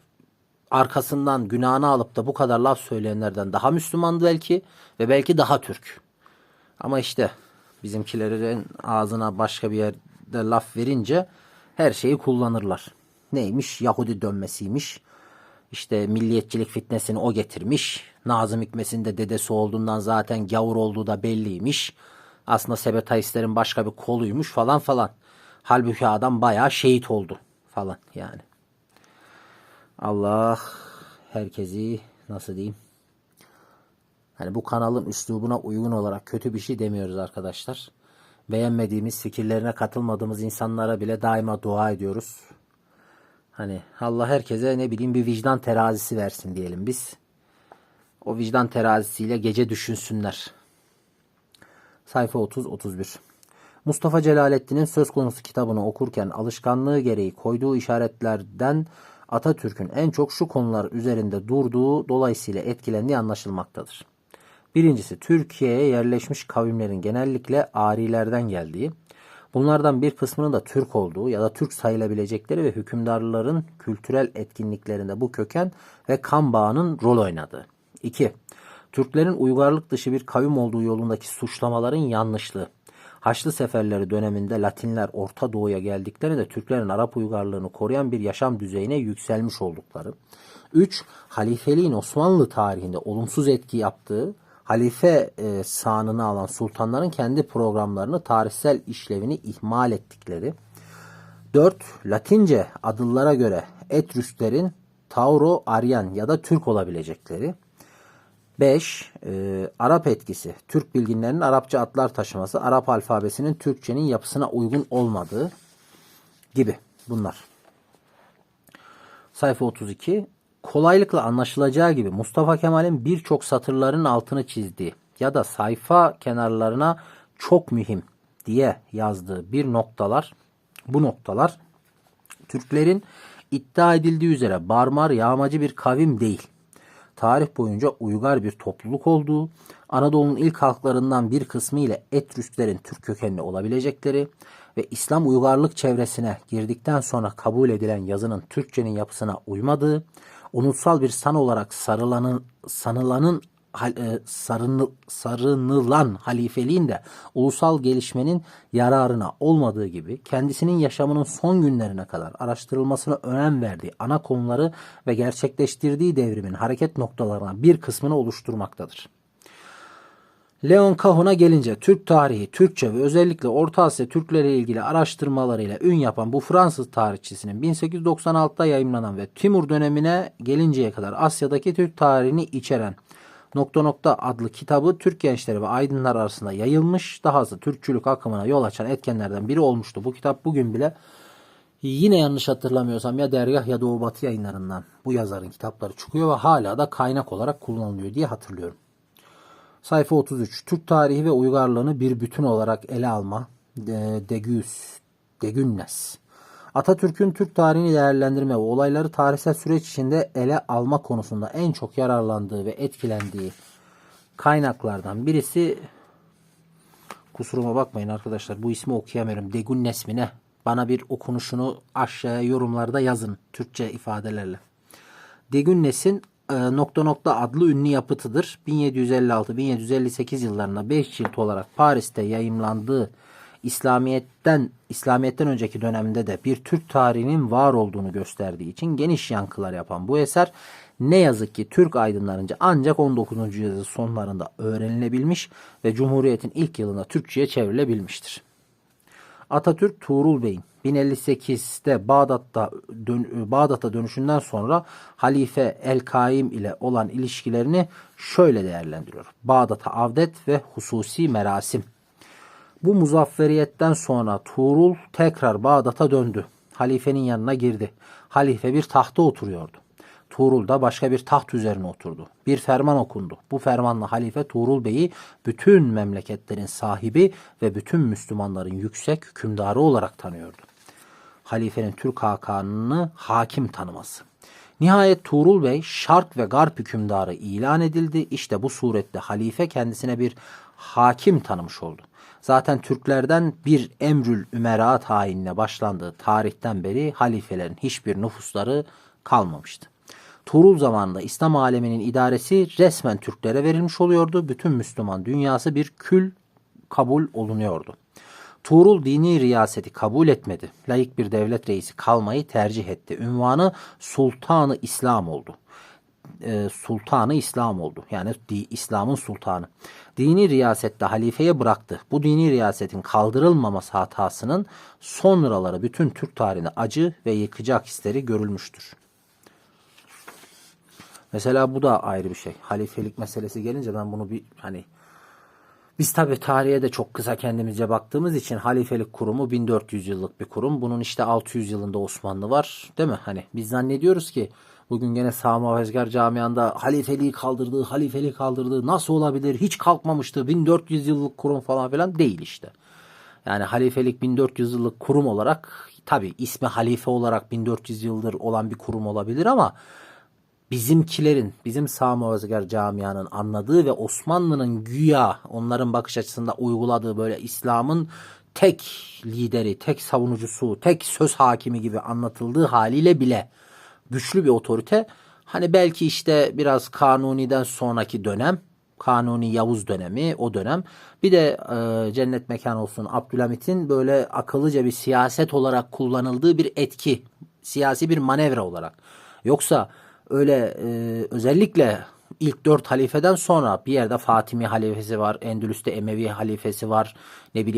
arkasından günahını alıp da bu kadar laf söyleyenlerden daha Müslümandı belki ve belki daha Türk. Ama işte bizimkilerin ağzına başka bir yerde laf verince her şeyi kullanırlar. Neymiş? Yahudi dönmesiymiş. İşte milliyetçilik fitnesini o getirmiş. Nazım Hikmet'in de dedesi olduğundan zaten gavur olduğu da belliymiş. Aslında Sebetaistlerin başka bir koluymuş falan falan. Halbuki adam bayağı şehit oldu falan yani. Allah herkesi nasıl diyeyim? Hani bu kanalın üslubuna uygun olarak kötü bir şey demiyoruz arkadaşlar. Beğenmediğimiz, fikirlerine katılmadığımız insanlara bile daima dua ediyoruz. Hani Allah herkese ne bileyim bir vicdan terazisi versin diyelim biz. O vicdan terazisiyle gece düşünsünler. Sayfa 30-31. Mustafa Celaleddin'in söz konusu kitabını okurken alışkanlığı gereği koyduğu işaretlerden Atatürk'ün en çok şu konular üzerinde durduğu, dolayısıyla etkilendiği anlaşılmaktadır. Birincisi, Türkiye'ye yerleşmiş kavimlerin genellikle Arilerden geldiği, bunlardan bir kısmının da Türk olduğu ya da Türk sayılabilecekleri ve hükümdarların kültürel etkinliklerinde bu köken ve kan bağının rol oynadığı. 2. Türklerin uygarlık dışı bir kavim olduğu yolundaki suçlamaların yanlışlığı. Haçlı seferleri döneminde Latinler Orta Doğu'ya geldiklerinde Türklerin Arap uygarlığını koruyan bir yaşam düzeyine yükselmiş oldukları. 3. Halifeliğin Osmanlı tarihinde olumsuz etki yaptığı, halife sanını alan sultanların kendi programlarını, tarihsel işlevini ihmal ettikleri. 4. Latince adıllara göre Etrüsklerin Tauro-Aryan ya da Türk olabilecekleri. 5. Arap etkisi. Türk bilginlerinin Arapça adlar taşıması, Arap alfabesinin Türkçenin yapısına uygun olmadığı gibi bunlar. Sayfa 32. Kolaylıkla anlaşılacağı gibi Mustafa Kemal'in birçok satırların altını çizdiği ya da sayfa kenarlarına çok mühim diye yazdığı bu noktalar Türklerin iddia edildiği üzere barbar, yağmacı bir kavim değil, tarih boyunca uygar bir topluluk olduğu, Anadolu'nun ilk halklarından bir kısmı ile Etrüsklerin Türk kökenli olabilecekleri ve İslam uygarlık çevresine girdikten sonra kabul edilen yazının Türkçenin yapısına uymadığı, unutsal bir san olarak sarınılan halifeliğin de ulusal gelişmenin yararına olmadığı gibi kendisinin yaşamının son günlerine kadar araştırılmasına önem verdiği ana konuları ve gerçekleştirdiği devrimin hareket noktalarına bir kısmını oluşturmaktadır. Leon Cahun'a gelince Türk tarihi, Türkçe ve özellikle Orta Asya Türkleri ile ilgili araştırmalarıyla ün yapan bu Fransız tarihçisinin 1896'da yayımlanan ve Timur dönemine gelinceye kadar Asya'daki Türk tarihini içeren ... adlı kitabı Türk gençleri ve aydınlar arasında yayılmış, dahası Türkçülük akımına yol açan etkenlerden biri olmuştu. Bu kitap bugün bile yine yanlış hatırlamıyorsam ya Dergah ya Doğu Batı Yayınlarından bu yazarın kitapları çıkıyor ve hala da kaynak olarak kullanılıyor diye hatırlıyorum. Sayfa 33. Türk tarihi ve uygarlığını bir bütün olarak ele alma. Degünnes. Atatürk'ün Türk tarihini değerlendirme ve olayları tarihsel süreç içinde ele alma konusunda en çok yararlandığı ve etkilendiği kaynaklardan birisi, kusuruma bakmayın arkadaşlar, bu ismi okuyamıyorum. Degünnes mi ne? Bana bir okunuşunu aşağıya yorumlarda yazın Türkçe ifadelerle. Degünnes'in ... adlı ünlü yapıtıdır. 1756-1758 yıllarında 5 cilt olarak Paris'te yayımlandığı İslamiyet'ten önceki dönemde de bir Türk tarihinin var olduğunu gösterdiği için geniş yankılar yapan bu eser ne yazık ki Türk aydınlarınca ancak 19. yüzyıl sonlarında öğrenilebilmiş ve Cumhuriyet'in ilk yılında Türkçe'ye çevrilebilmiştir. Atatürk Tuğrul Bey'in 1058'de Bağdat'a dönüşünden sonra Halife El-Kaim ile olan ilişkilerini şöyle değerlendiriyor. Bağdat'a avdet ve hususi merasim. Bu muzafferiyetten sonra Tuğrul tekrar Bağdat'a döndü. Halifenin yanına girdi. Halife bir tahta oturuyordu. Tuğrul da başka bir taht üzerine oturdu. Bir ferman okundu. Bu fermanla halife Tuğrul Bey'i bütün memleketlerin sahibi ve bütün Müslümanların yüksek hükümdarı olarak tanıyordu. Halifenin Türk hakanını hakim tanıması. Nihayet Tuğrul Bey Şark ve Garp hükümdarı ilan edildi. İşte bu surette halife kendisine bir hakim tanımış oldu. Zaten Türklerden bir emrül ümera tayinine başlandığı tarihten beri halifelerin hiçbir nüfusları kalmamıştı. Tuğrul zamanında İslam aleminin idaresi resmen Türklere verilmiş oluyordu. Bütün Müslüman dünyası bir kül kabul olunuyordu. Tuğrul dini riyaseti kabul etmedi. Layık bir devlet reisi kalmayı tercih etti. Ünvanı Sultanı İslam oldu. Sultanı İslam oldu. Yani İslam'ın sultanı. Dini riyasette halifeye bıraktı. Bu dini riyasetin kaldırılmaması hatasının sonraları bütün Türk tarihinde acı ve yıkıcı akisleri görülmüştür. Mesela bu da ayrı bir şey. Halifelik meselesi gelince ben bunu biz tabii tarihe de çok kısa kendimizce baktığımız için halifelik kurumu 1400 yıllık bir kurum. Bunun işte 600 yılında Osmanlı var, değil mi? Biz zannediyoruz ki bugün gene sağ muhafazakar camianda halifeliği kaldırdığı nasıl olabilir? Hiç kalkmamıştı. 1400 yıllık kurum falan filan değil işte. Yani halifelik 1400 yıllık kurum olarak tabii ismi halife olarak 1400 yıldır olan bir kurum olabilir ama bizim sağ muhafazakar camianın anladığı ve Osmanlı'nın güya onların bakış açısında uyguladığı böyle İslam'ın tek lideri, tek savunucusu, tek söz hakimi gibi anlatıldığı haliyle bile güçlü bir otorite. Belki işte biraz Kanuni'den sonraki dönem, Kanuni Yavuz dönemi, o dönem. Bir de cennet mekan olsun Abdülhamit'in böyle akıllıca bir siyaset olarak kullanıldığı bir etki, siyasi bir manevra olarak. Yoksa öyle özellikle ilk 4 halifeden sonra bir yerde Fatimi halifesi var, Endülüs'te Emevi halifesi var,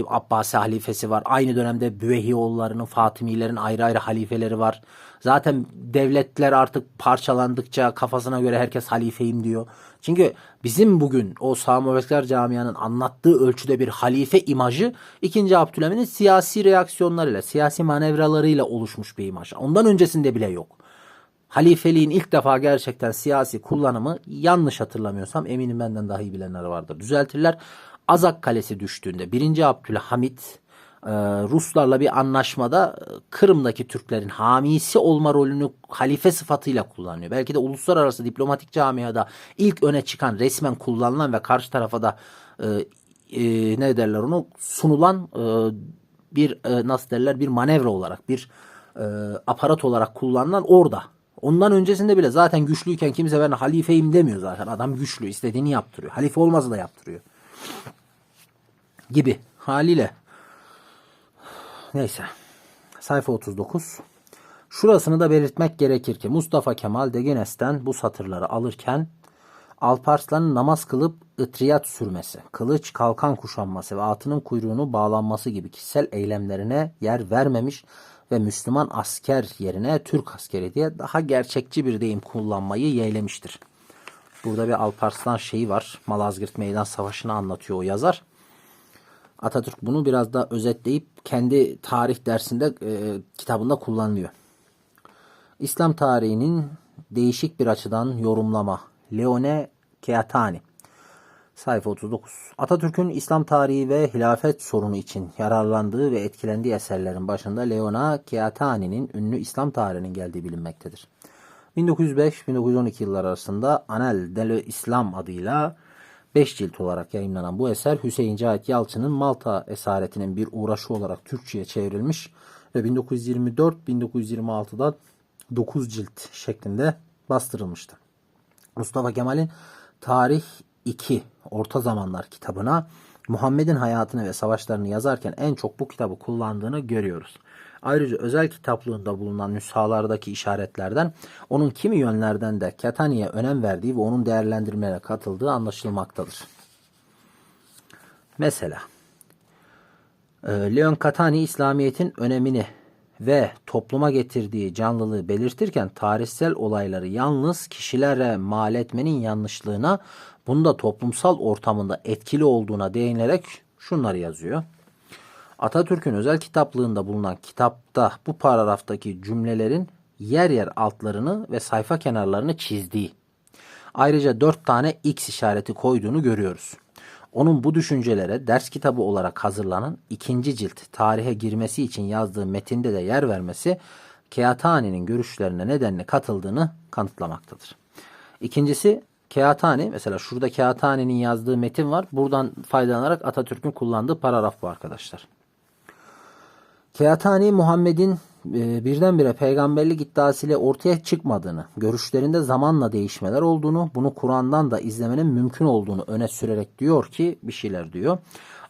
Abbasi halifesi var. Aynı dönemde Büveyhioğullarının, Fatimilerin ayrı ayrı halifeleri var. Zaten devletler artık parçalandıkça kafasına göre herkes halifeyim diyor. Çünkü bizim bugün o sağ muhafazakar camianın anlattığı ölçüde bir halife imajı 2. Abdülhamit'in siyasi reaksiyonlarıyla, siyasi manevralarıyla oluşmuş bir imaj. Ondan öncesinde bile yok. Halifeliğin ilk defa gerçekten siyasi kullanımı, yanlış hatırlamıyorsam, eminim benden daha iyi bilenler vardır, düzeltirler. Azak Kalesi düştüğünde 1. Abdülhamit Ruslarla bir anlaşmada Kırım'daki Türklerin hamisi olma rolünü halife sıfatıyla kullanıyor. Belki de uluslararası diplomatik camiada ilk öne çıkan, resmen kullanılan ve karşı tarafa da sunulan bir manevra olarak, bir aparat olarak kullanılan orada. Ondan öncesinde bile zaten güçlüyken kimse ben halifeyim demiyor zaten. Adam güçlü, istediğini yaptırıyor. Halife olmazsa da yaptırıyor. Gibi haliyle. Neyse. Sayfa 39. Şurasını da belirtmek gerekir ki Mustafa Kemal Degenes'ten bu satırları alırken Alparslan'ın namaz kılıp ıtriyat sürmesi, kılıç kalkan kuşanması ve atının kuyruğunu bağlanması gibi kişisel eylemlerine yer vermemiş ve Müslüman asker yerine Türk askeri diye daha gerçekçi bir deyim kullanmayı yeğlemiştir. Burada bir Alparslan şeyi var. Malazgirt Meydan Savaşı'nı anlatıyor o yazar. Atatürk bunu biraz da özetleyip kendi tarih dersinde kitabında kullanılıyor. İslam tarihinin değişik bir açıdan yorumlama. Leone Keatani. Sayfa 39. Atatürk'ün İslam tarihi ve hilafet sorunu için yararlandığı ve etkilendiği eserlerin başında Leona Keatani'nin ünlü İslam tarihinin geldiği bilinmektedir. 1905-1912 yılları arasında Anel del İslam adıyla 5 cilt olarak yayımlanan bu eser Hüseyin Cahit Yalçın'ın Malta esaretinin bir uğraşı olarak Türkçe'ye çevrilmiş ve 1924-1926'da 9 cilt şeklinde bastırılmıştı. Mustafa Kemal'in Tarih 2 Orta Zamanlar kitabına Muhammed'in hayatını ve savaşlarını yazarken en çok bu kitabı kullandığını görüyoruz. Ayrıca özel kitaplığında bulunan nüshalardaki işaretlerden onun kimi yönlerden de Keatani'ye önem verdiği ve onun değerlendirmelere katıldığı anlaşılmaktadır. Mesela Leon Keatani İslamiyet'in önemini ve topluma getirdiği canlılığı belirtirken tarihsel olayları yalnız kişilere mal etmenin yanlışlığına, bunda toplumsal ortamında etkili olduğuna değinerek şunları yazıyor. Atatürk'ün özel kitaplığında bulunan kitapta bu paragraftaki cümlelerin yer yer altlarını ve sayfa kenarlarını çizdiği, ayrıca 4 tane X işareti koyduğunu görüyoruz. Onun bu düşüncelere ders kitabı olarak hazırlanan 2. cilt tarihe girmesi için yazdığı metinde de yer vermesi Keatani'nin görüşlerine nedenle katıldığını kanıtlamaktadır. İkincisi, Keatani, mesela şurada Keatani'nin yazdığı metin var. Buradan faydalanarak Atatürk'ün kullandığı paragraf bu arkadaşlar. Keatani, Muhammed'in birdenbire peygamberlik iddiasıyla ortaya çıkmadığını, görüşlerinde zamanla değişmeler olduğunu, bunu Kur'an'dan da izlemenin mümkün olduğunu öne sürerek diyor ki, bir şeyler diyor.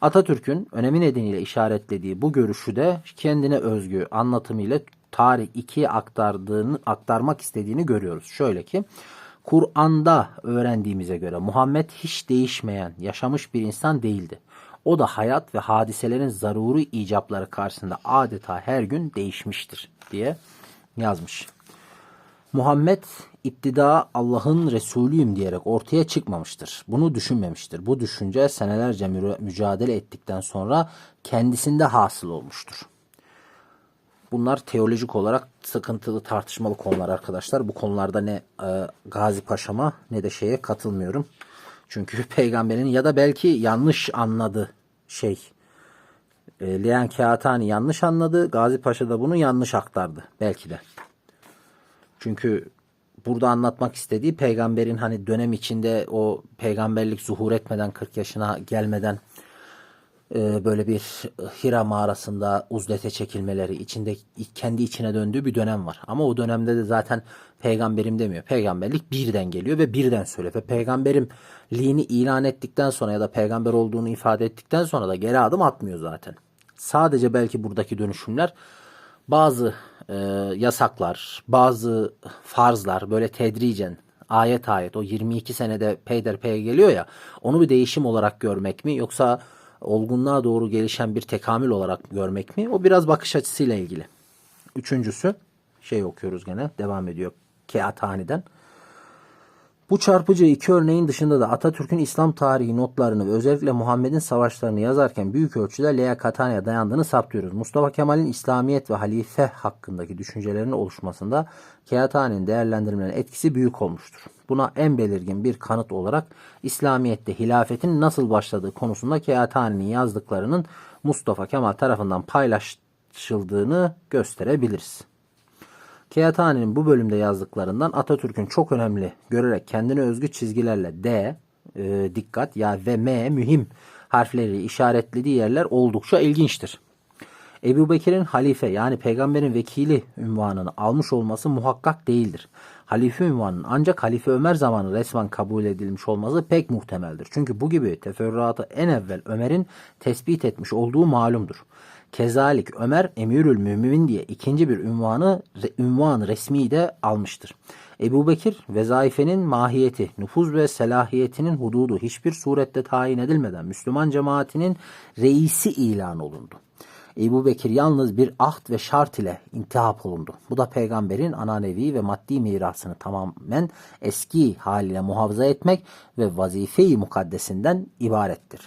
Atatürk'ün önemi nedeniyle işaretlediği bu görüşü de kendine özgü anlatımıyla tarih 2'ye aktarmak istediğini görüyoruz. Şöyle ki, Kur'an'da öğrendiğimize göre Muhammed hiç değişmeyen, yaşamış bir insan değildi. O da hayat ve hadiselerin zaruri icapları karşısında adeta her gün değişmiştir diye yazmış. Muhammed iptida Allah'ın Resulüyüm diyerek ortaya çıkmamıştır. Bunu düşünmemiştir. Bu düşünce senelerce mücadele ettikten sonra kendisinde hasıl olmuştur. Bunlar teolojik olarak sıkıntılı, tartışmalı konular arkadaşlar. Bu konularda ne Gazi Paşa'ma ne de şeye katılmıyorum. Çünkü peygamberin ya da belki yanlış anladı Leon Keatani yanlış anladı. Gazi Paşa da bunu yanlış aktardı. Belki de. Çünkü burada anlatmak istediği peygamberin hani dönem içinde o peygamberlik zuhur etmeden 40 yaşına gelmeden böyle bir Hira mağarasında uzlete çekilmeleri, içinde kendi içine döndüğü bir dönem var. Ama o dönemde de zaten peygamberim demiyor. Peygamberlik birden geliyor ve birden söylüyor. Ve peygamberliğini ilan ettikten sonra ya da peygamber olduğunu ifade ettikten sonra da geri adım atmıyor zaten. Sadece belki buradaki dönüşümler bazı yasaklar, bazı farzlar böyle tedricen ayet ayet o 22 senede peyderpey geliyor ya, onu bir değişim olarak görmek mi yoksa olgunluğa doğru gelişen bir tekamül olarak görmek mi? O biraz bakış açısıyla ilgili. Üçüncüsü okuyoruz gene, devam ediyor Keatani'den. Bu çarpıcı iki örneğin dışında da Atatürk'ün İslam tarihi notlarını ve özellikle Muhammed'in savaşlarını yazarken büyük ölçüde Leon Keatani'ye dayandığını saptıyoruz. Mustafa Kemal'in İslamiyet ve halife hakkındaki düşüncelerinin oluşmasında Keatani'nin değerlendirmelerinin etkisi büyük olmuştur. Buna en belirgin bir kanıt olarak İslamiyet'te hilafetin nasıl başladığı konusunda Keatani'nin yazdıklarının Mustafa Kemal tarafından paylaşıldığını gösterebiliriz. Keatani'nin bu bölümde yazdıklarından Atatürk'ün çok önemli görerek kendine özgü çizgilerle D, dikkat ya ve M mühim harfleri işaretlediği yerler oldukça ilginçtir. Ebu Bekir'in halife yani peygamberin vekili unvanını almış olması muhakkak değildir. Halife unvanının ancak Halife Ömer zamanı resmen kabul edilmiş olması pek muhtemeldir. Çünkü bu gibi teferruatı en evvel Ömer'in tespit etmiş olduğu malumdur. Kezalik Ömer Emirül Müminin diye ikinci bir ünvanı resmi de almıştır. Ebu Bekir vezaifenin mahiyeti, nüfuz ve selahiyetinin hududu hiçbir surette tayin edilmeden Müslüman cemaatinin reisi ilan olundu. Ebu Bekir yalnız bir ahd ve şart ile intihap olundu. Bu da peygamberin ananevi ve maddi mirasını tamamen eski haline muhafaza etmek ve vazife-i mukaddesinden ibarettir.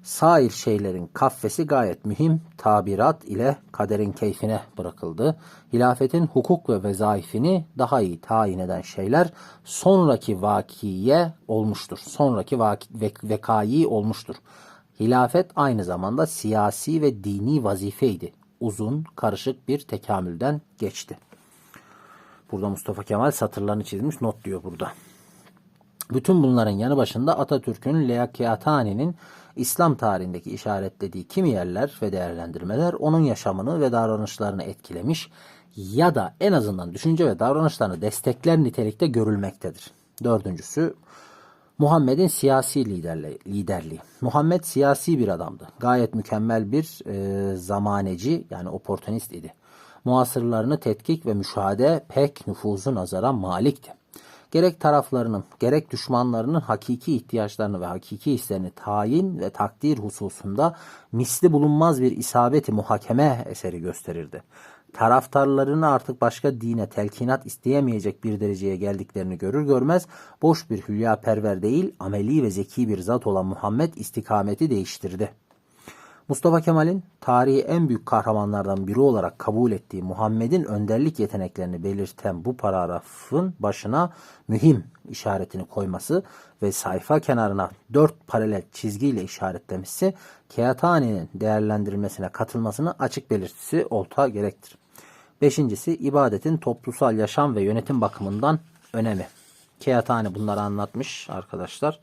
Sair şeylerin kaffesi gayet mühim tabirat ile kaderin keyfine bırakıldı. Hilafetin hukuk ve vezaifini daha iyi tayin eden şeyler sonraki vakiye olmuştur. Sonraki vekai olmuştur. Hilafet aynı zamanda siyasi ve dini vazifeydi. Uzun, karışık bir tekamülden geçti. Burada Mustafa Kemal satırlarını çizmiş, not diyor burada. Bütün bunların yanı başında Atatürk'ün Leon Keatani'nin İslam tarihindeki işaretlediği kimi yerler ve değerlendirmeler onun yaşamını ve davranışlarını etkilemiş ya da en azından düşünce ve davranışlarını destekler nitelikte görülmektedir. Dördüncüsü, Muhammed'in siyasi liderliği. Muhammed siyasi bir adamdı. Gayet mükemmel bir zamaneci, yani oportunist idi. Muasırlarını tetkik ve müşahede pek nüfuzu nazara malikti. Gerek taraflarının gerek düşmanlarının hakiki ihtiyaçlarını ve hakiki hislerini tayin ve takdir hususunda misli bulunmaz bir isabeti muhakeme eseri gösterirdi. Taraftarlarını artık başka dine telkinat isteyemeyecek bir dereceye geldiklerini görür görmez boş bir hülyaperver değil, ameli ve zeki bir zat olan Muhammed istikameti değiştirdi. Mustafa Kemal'in tarihi en büyük kahramanlardan biri olarak kabul ettiği Muhammed'in önderlik yeteneklerini belirten bu paragrafın başına mühim işaretini koyması ve sayfa kenarına 4 paralel çizgiyle işaretlemesi Keatani'nin değerlendirilmesine katılmasını açık belirtisi olsa gerektir. Beşincisi, ibadetin toplumsal yaşam ve yönetim bakımından önemi. Keatani bunları anlatmış arkadaşlar.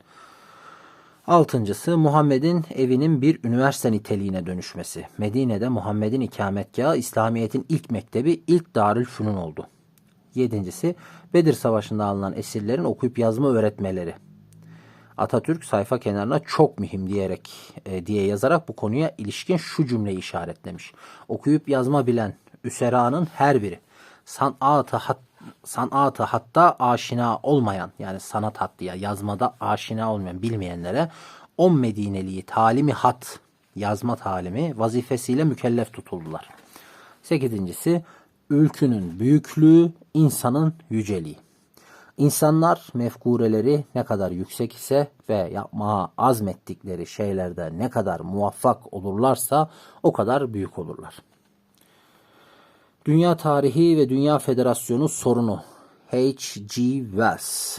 Altıncısı, Muhammed'in evinin bir üniversite niteliğine dönüşmesi. Medine'de Muhammed'in ikametgahı İslamiyet'in ilk mektebi, ilk Darülfünun oldu. Yedincisi, Bedir Savaşı'nda alınan esirlerin okuyup yazma öğretmeleri. Atatürk sayfa kenarına çok mühim diye yazarak bu konuya ilişkin şu cümleyi işaretlemiş. Okuyup yazma bilen üseranın her biri sanatı hatta aşina olmayan, yani sanat hattıya yazmada aşina olmayan bilmeyenlere 10 Medineliği talimi hat, yazma talimi vazifesiyle mükellef tutuldular. Sekizincisi, ülkünün büyüklüğü, insanın yüceliği. İnsanlar mefkureleri ne kadar yüksek ise ve yapmaya azmettikleri şeylerde ne kadar muvaffak olurlarsa o kadar büyük olurlar. Dünya Tarihi ve Dünya Federasyonu sorunu. H.G. Wells.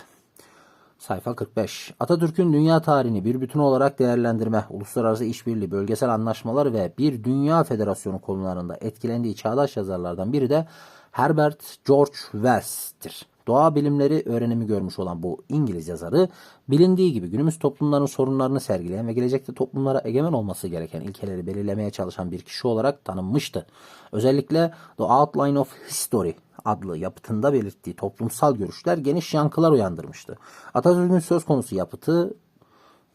Sayfa 45. Atatürk'ün dünya tarihini bir bütün olarak değerlendirme, uluslararası işbirliği, bölgesel anlaşmalar ve bir dünya federasyonu konularında etkilendiği çağdaş yazarlardan biri de Herbert George Wells'tir. Doğa bilimleri öğrenimi görmüş olan bu İngiliz yazarı, bilindiği gibi günümüz toplumlarının sorunlarını sergileyen ve gelecekte toplumlara egemen olması gereken ilkeleri belirlemeye çalışan bir kişi olarak tanınmıştı. Özellikle The Outline of History adlı yapıtında belirttiği toplumsal görüşler geniş yankılar uyandırmıştı. Atatürk'ün söz konusu yapıtı,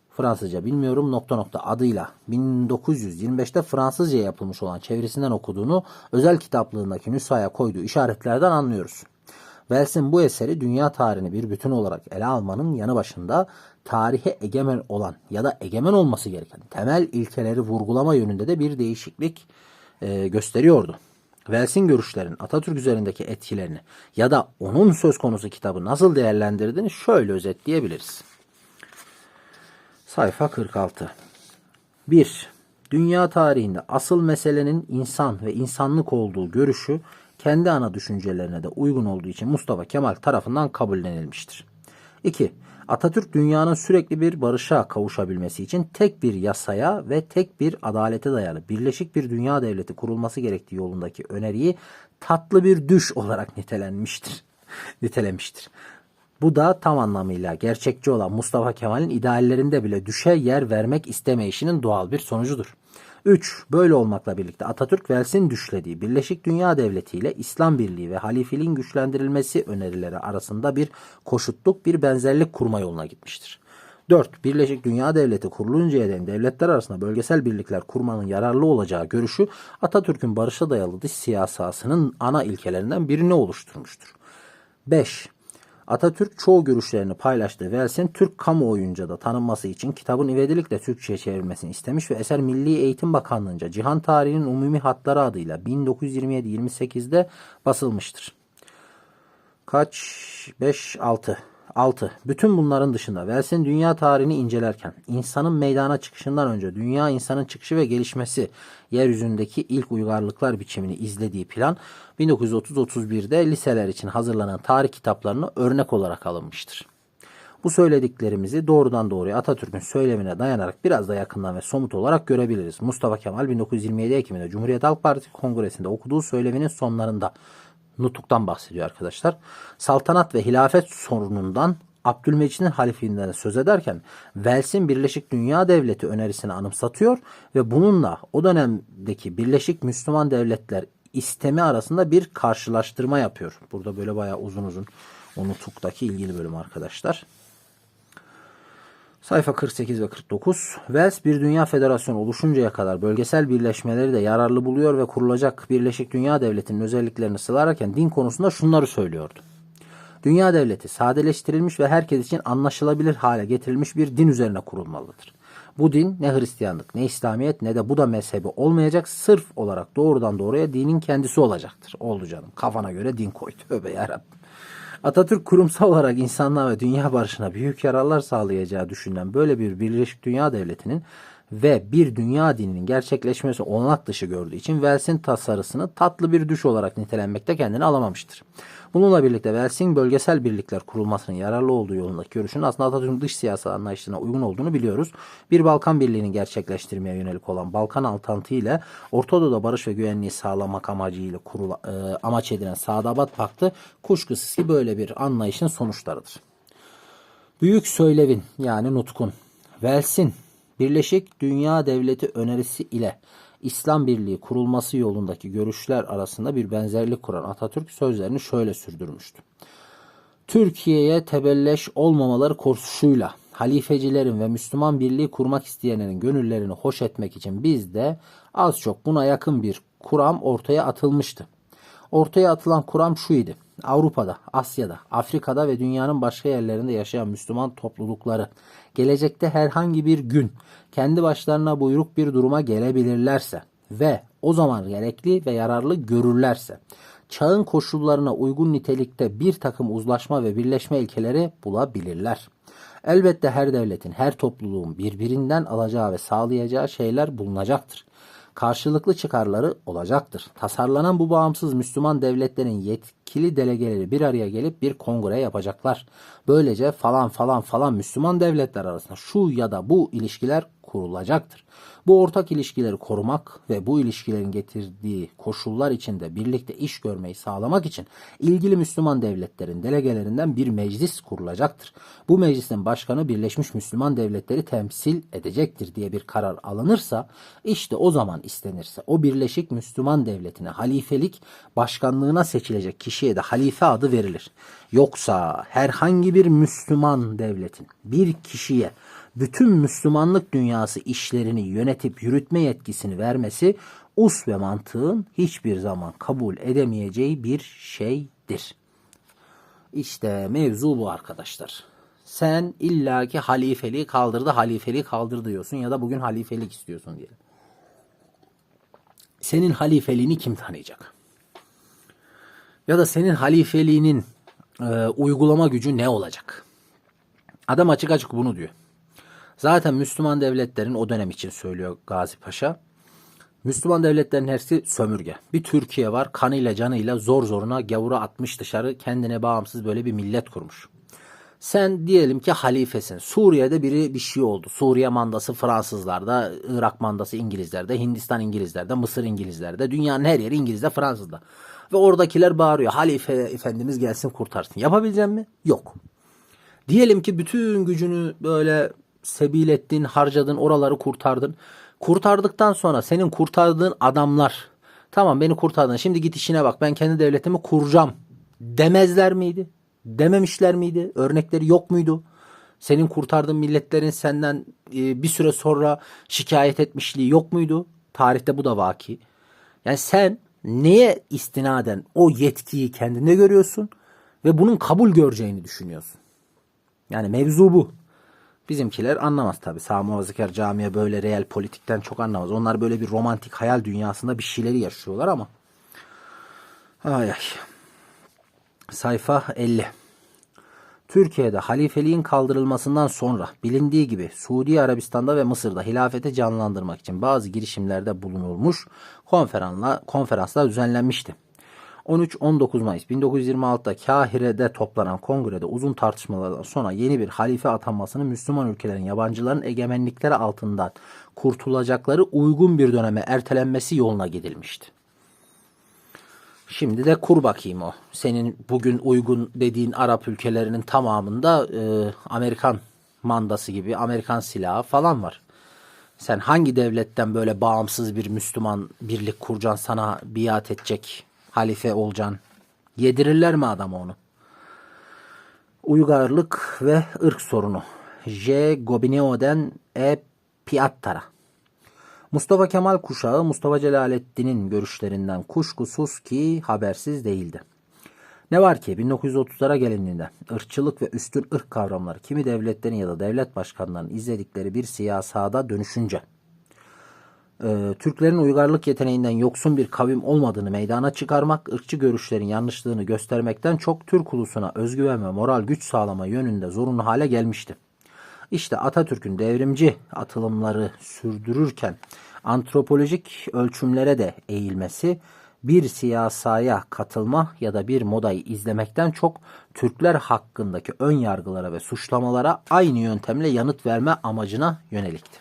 Fransızca bilmiyorum adıyla 1925'te Fransızca yapılmış olan çevirisinden okuduğunu özel kitaplığındaki nüshaya koyduğu işaretlerden anlıyoruz. Wells'in bu eseri dünya tarihini bir bütün olarak ele almanın yanı başında tarihe egemen olan ya da egemen olması gereken temel ilkeleri vurgulama yönünde de bir değişiklik gösteriyordu. Wells'in görüşlerin Atatürk üzerindeki etkilerini ya da onun söz konusu kitabı nasıl değerlendirdiğini şöyle özetleyebiliriz. Sayfa 46. 1. Dünya tarihinde asıl meselenin insan ve insanlık olduğu görüşü kendi ana düşüncelerine de uygun olduğu için Mustafa Kemal tarafından kabullenilmiştir. 2. Atatürk dünyanın sürekli bir barışa kavuşabilmesi için tek bir yasaya ve tek bir adalete dayalı birleşik bir dünya devleti kurulması gerektiği yolundaki öneriyi tatlı bir düş olarak nitelemiştir. Bu da tam anlamıyla gerçekçi olan Mustafa Kemal'in ideallerinde bile düşe yer vermek istemeyişinin doğal bir sonucudur. 3. Böyle olmakla birlikte Atatürk Wells'in düşlediği Birleşik Dünya Devleti ile İslam Birliği ve halifeliğin güçlendirilmesi önerileri arasında bir koşutluk, bir benzerlik kurma yoluna gitmiştir. 4. Birleşik Dünya Devleti kuruluncaya değin devletler arasında bölgesel birlikler kurmanın yararlı olacağı görüşü Atatürk'ün barışa dayalı dış siyasasının ana ilkelerinden birini oluşturmuştur. 5. Atatürk çoğu görüşlerini paylaştığı Wells'in Türk kamuoyunca da tanınması için kitabın ivedilikle Türkçe'ye çevrilmesini istemiş ve eser Milli Eğitim Bakanlığı'nca Cihan Tarihi'nin Umumi Hatları adıyla 1927-28'de basılmıştır. 6. Bütün bunların dışında Wells'in dünya tarihini incelerken insanın meydana çıkışından önce dünya insanın çıkışı ve gelişmesi yeryüzündeki ilk uygarlıklar biçimini izlediği plan 1930-31'de liseler için hazırlanan tarih kitaplarına örnek olarak alınmıştır. Bu söylediklerimizi doğrudan doğruya Atatürk'ün söylemine dayanarak biraz da yakından ve somut olarak görebiliriz. Mustafa Kemal 1927 Ekim'de Cumhuriyet Halk Partisi Kongresi'nde okuduğu söyleminin sonlarında nutuktan bahsediyor arkadaşlar. Saltanat ve hilafet sorunundan Abdülmecid'in halifeliğinden söz ederken Wells'in Birleşik Dünya Devleti önerisini anımsatıyor ve bununla o dönemdeki Birleşik Müslüman Devletler istemi arasında bir karşılaştırma yapıyor. Burada böyle bayağı uzun o nutuktaki ilgili bölüm arkadaşlar. Sayfa 48 ve 49. Wales bir dünya federasyonu oluşuncaya kadar bölgesel birleşmeleri de yararlı buluyor ve kurulacak Birleşik Dünya Devleti'nin özelliklerini sıralarken din konusunda şunları söylüyordu. Dünya devleti sadeleştirilmiş ve herkes için anlaşılabilir hale getirilmiş bir din üzerine kurulmalıdır. Bu din ne Hristiyanlık, ne İslamiyet, ne de Buda mezhebi olmayacak, sırf olarak doğrudan doğruya dinin kendisi olacaktır. Oldu canım, kafana göre din koy. Tövbe yarabbim. Atatürk kurumsal olarak insanlığa ve dünya barışına büyük yararlar sağlayacağı düşünülen böyle bir Birleşik Dünya Devleti'nin ve bir dünya dininin gerçekleşmesi olanak dışı gördüğü için Wells'in tasarısını tatlı bir düş olarak nitelenmekte kendini alamamıştır. Bununla birlikte Wells'in bölgesel birlikler kurulmasının yararlı olduğu yolundaki görüşünün aslında Atatürk'ün dış siyasi anlayışına uygun olduğunu biliyoruz. Bir Balkan Birliği'ni gerçekleştirmeye yönelik olan Balkan Altantı ile Orta Doğu'da barış ve güvenliği sağlamak amacıyla amaç edilen Sadabat Paktı kuşkusuz ki böyle bir anlayışın sonuçlarıdır. Büyük Söylevin yani Nutkun, Wells'in Birleşik Dünya Devleti önerisi ile İslam Birliği kurulması yolundaki görüşler arasında bir benzerlik kuran Atatürk sözlerini şöyle sürdürmüştü. Türkiye'ye tebelleş olmamaları koşuluyla halifecilerin ve Müslüman birliği kurmak isteyenlerin gönüllerini hoş etmek için bizde az çok buna yakın bir kuram ortaya atılmıştı. Ortaya atılan kuram şuydu. Avrupa'da, Asya'da, Afrika'da ve dünyanın başka yerlerinde yaşayan Müslüman toplulukları gelecekte herhangi bir gün kendi başlarına buyruk bir duruma gelebilirlerse ve o zaman gerekli ve yararlı görürlerse çağın koşullarına uygun nitelikte bir takım uzlaşma ve birleşme ilkeleri bulabilirler. Elbette her devletin, her topluluğun birbirinden alacağı ve sağlayacağı şeyler bulunacaktır. Karşılıklı çıkarları olacaktır. Tasarlanan bu bağımsız Müslüman devletlerin yetkili delegeleri bir araya gelip bir kongre yapacaklar. Böylece falan Müslüman devletler arasında şu ya da bu ilişkiler kurulacaktır. Bu ortak ilişkileri korumak ve bu ilişkilerin getirdiği koşullar içinde birlikte iş görmeyi sağlamak için ilgili Müslüman devletlerin delegelerinden bir meclis kurulacaktır. Bu meclisin başkanı Birleşmiş Müslüman Devletleri temsil edecektir diye bir karar alınırsa, işte o zaman istenirse o Birleşik Müslüman Devleti'ne halifelik başkanlığına seçilecek kişiye de halife adı verilir. Yoksa herhangi bir Müslüman devletin bir kişiye bütün Müslümanlık dünyası işlerini yönetip yürütme yetkisini vermesi us ve mantığın hiçbir zaman kabul edemeyeceği bir şeydir. İşte mevzu bu arkadaşlar. Sen illaki halifeliği kaldırdı diyorsun ya da bugün halifelik istiyorsun diyelim. Senin halifeliğini kim tanıyacak? Ya da senin halifeliğinin uygulama gücü ne olacak? Adam açık açık bunu diyor. Zaten Müslüman devletlerin o dönem için söylüyor Gazi Paşa. Müslüman devletlerin hepsi sömürge. Bir Türkiye var, kanıyla canıyla zor zoruna gavura atmış dışarı, kendine bağımsız böyle bir millet kurmuş. Sen diyelim ki halifesin. Suriye'de bir şey oldu. Suriye mandası Fransızlarda, Irak mandası İngilizlerde, Hindistan İngilizlerde, Mısır İngilizlerde, dünyanın her yeri İngiliz'de, Fransız'da. Ve oradakiler bağırıyor. Halife efendimiz gelsin kurtarsın. Yapabilecek mi? Yok. Diyelim ki bütün gücünü böyle sebil ettin, harcadın, oraları kurtardın. Kurtardıktan sonra senin kurtardığın adamlar, tamam beni kurtardın, şimdi git işine bak, ben kendi devletimi kuracağım demezler miydi? Dememişler miydi? Örnekleri yok muydu? Senin kurtardığın milletlerin senden bir süre sonra şikayet etmişliği yok muydu? Tarihte bu da vaki. Yani sen neye istinaden o yetkiyi kendinde görüyorsun ve bunun kabul göreceğini düşünüyorsun? Yani mevzu bu. Bizimkiler anlamaz tabii. Sağ muhafazakar camiye böyle real politikten çok anlamaz. Onlar böyle bir romantik hayal dünyasında bir şeyleri yaşıyorlar ama. Ay ay. Sayfa 50. Türkiye'de halifeliğin kaldırılmasından sonra bilindiği gibi Suudi Arabistan'da ve Mısır'da hilafeti canlandırmak için bazı girişimlerde bulunulmuş, konferanslar düzenlenmişti. 13-19 Mayıs 1926'da Kahire'de toplanan kongrede uzun tartışmalardan sonra yeni bir halife atanmasını Müslüman ülkelerin yabancıların egemenlikleri altından kurtulacakları uygun bir döneme ertelenmesi yoluna gidilmişti. Şimdi de kur bakayım o. Senin bugün uygun dediğin Arap ülkelerinin tamamında Amerikan mandası gibi Amerikan silahı falan var. Sen hangi devletten böyle bağımsız bir Müslüman birlik kuracaksın, sana biat edecek, halife olacaksın? Yedirirler mi adama onu? Uygarlık ve ırk sorunu. J. Gobineau'den E. Piattara. Mustafa Kemal kuşağı Mustafa Celalettin'in görüşlerinden kuşkusuz ki habersiz değildi. Ne var ki 1930'lara gelindiğinde ırkçılık ve üstün ırk kavramları kimi devletlerin ya da devlet başkanlarının izledikleri bir siyasada dönüşünce Türklerin uygarlık yeteneğinden yoksun bir kavim olmadığını meydana çıkarmak, ırkçı görüşlerin yanlışlığını göstermekten çok Türk ulusuna özgüven ve moral güç sağlama yönünde zorunlu hale gelmişti. İşte Atatürk'ün devrimci atılımları sürdürürken antropolojik ölçümlere de eğilmesi, bir siyasaya katılma ya da bir modayı izlemekten çok Türkler hakkındaki ön yargılara ve suçlamalara aynı yöntemle yanıt verme amacına yönelikti.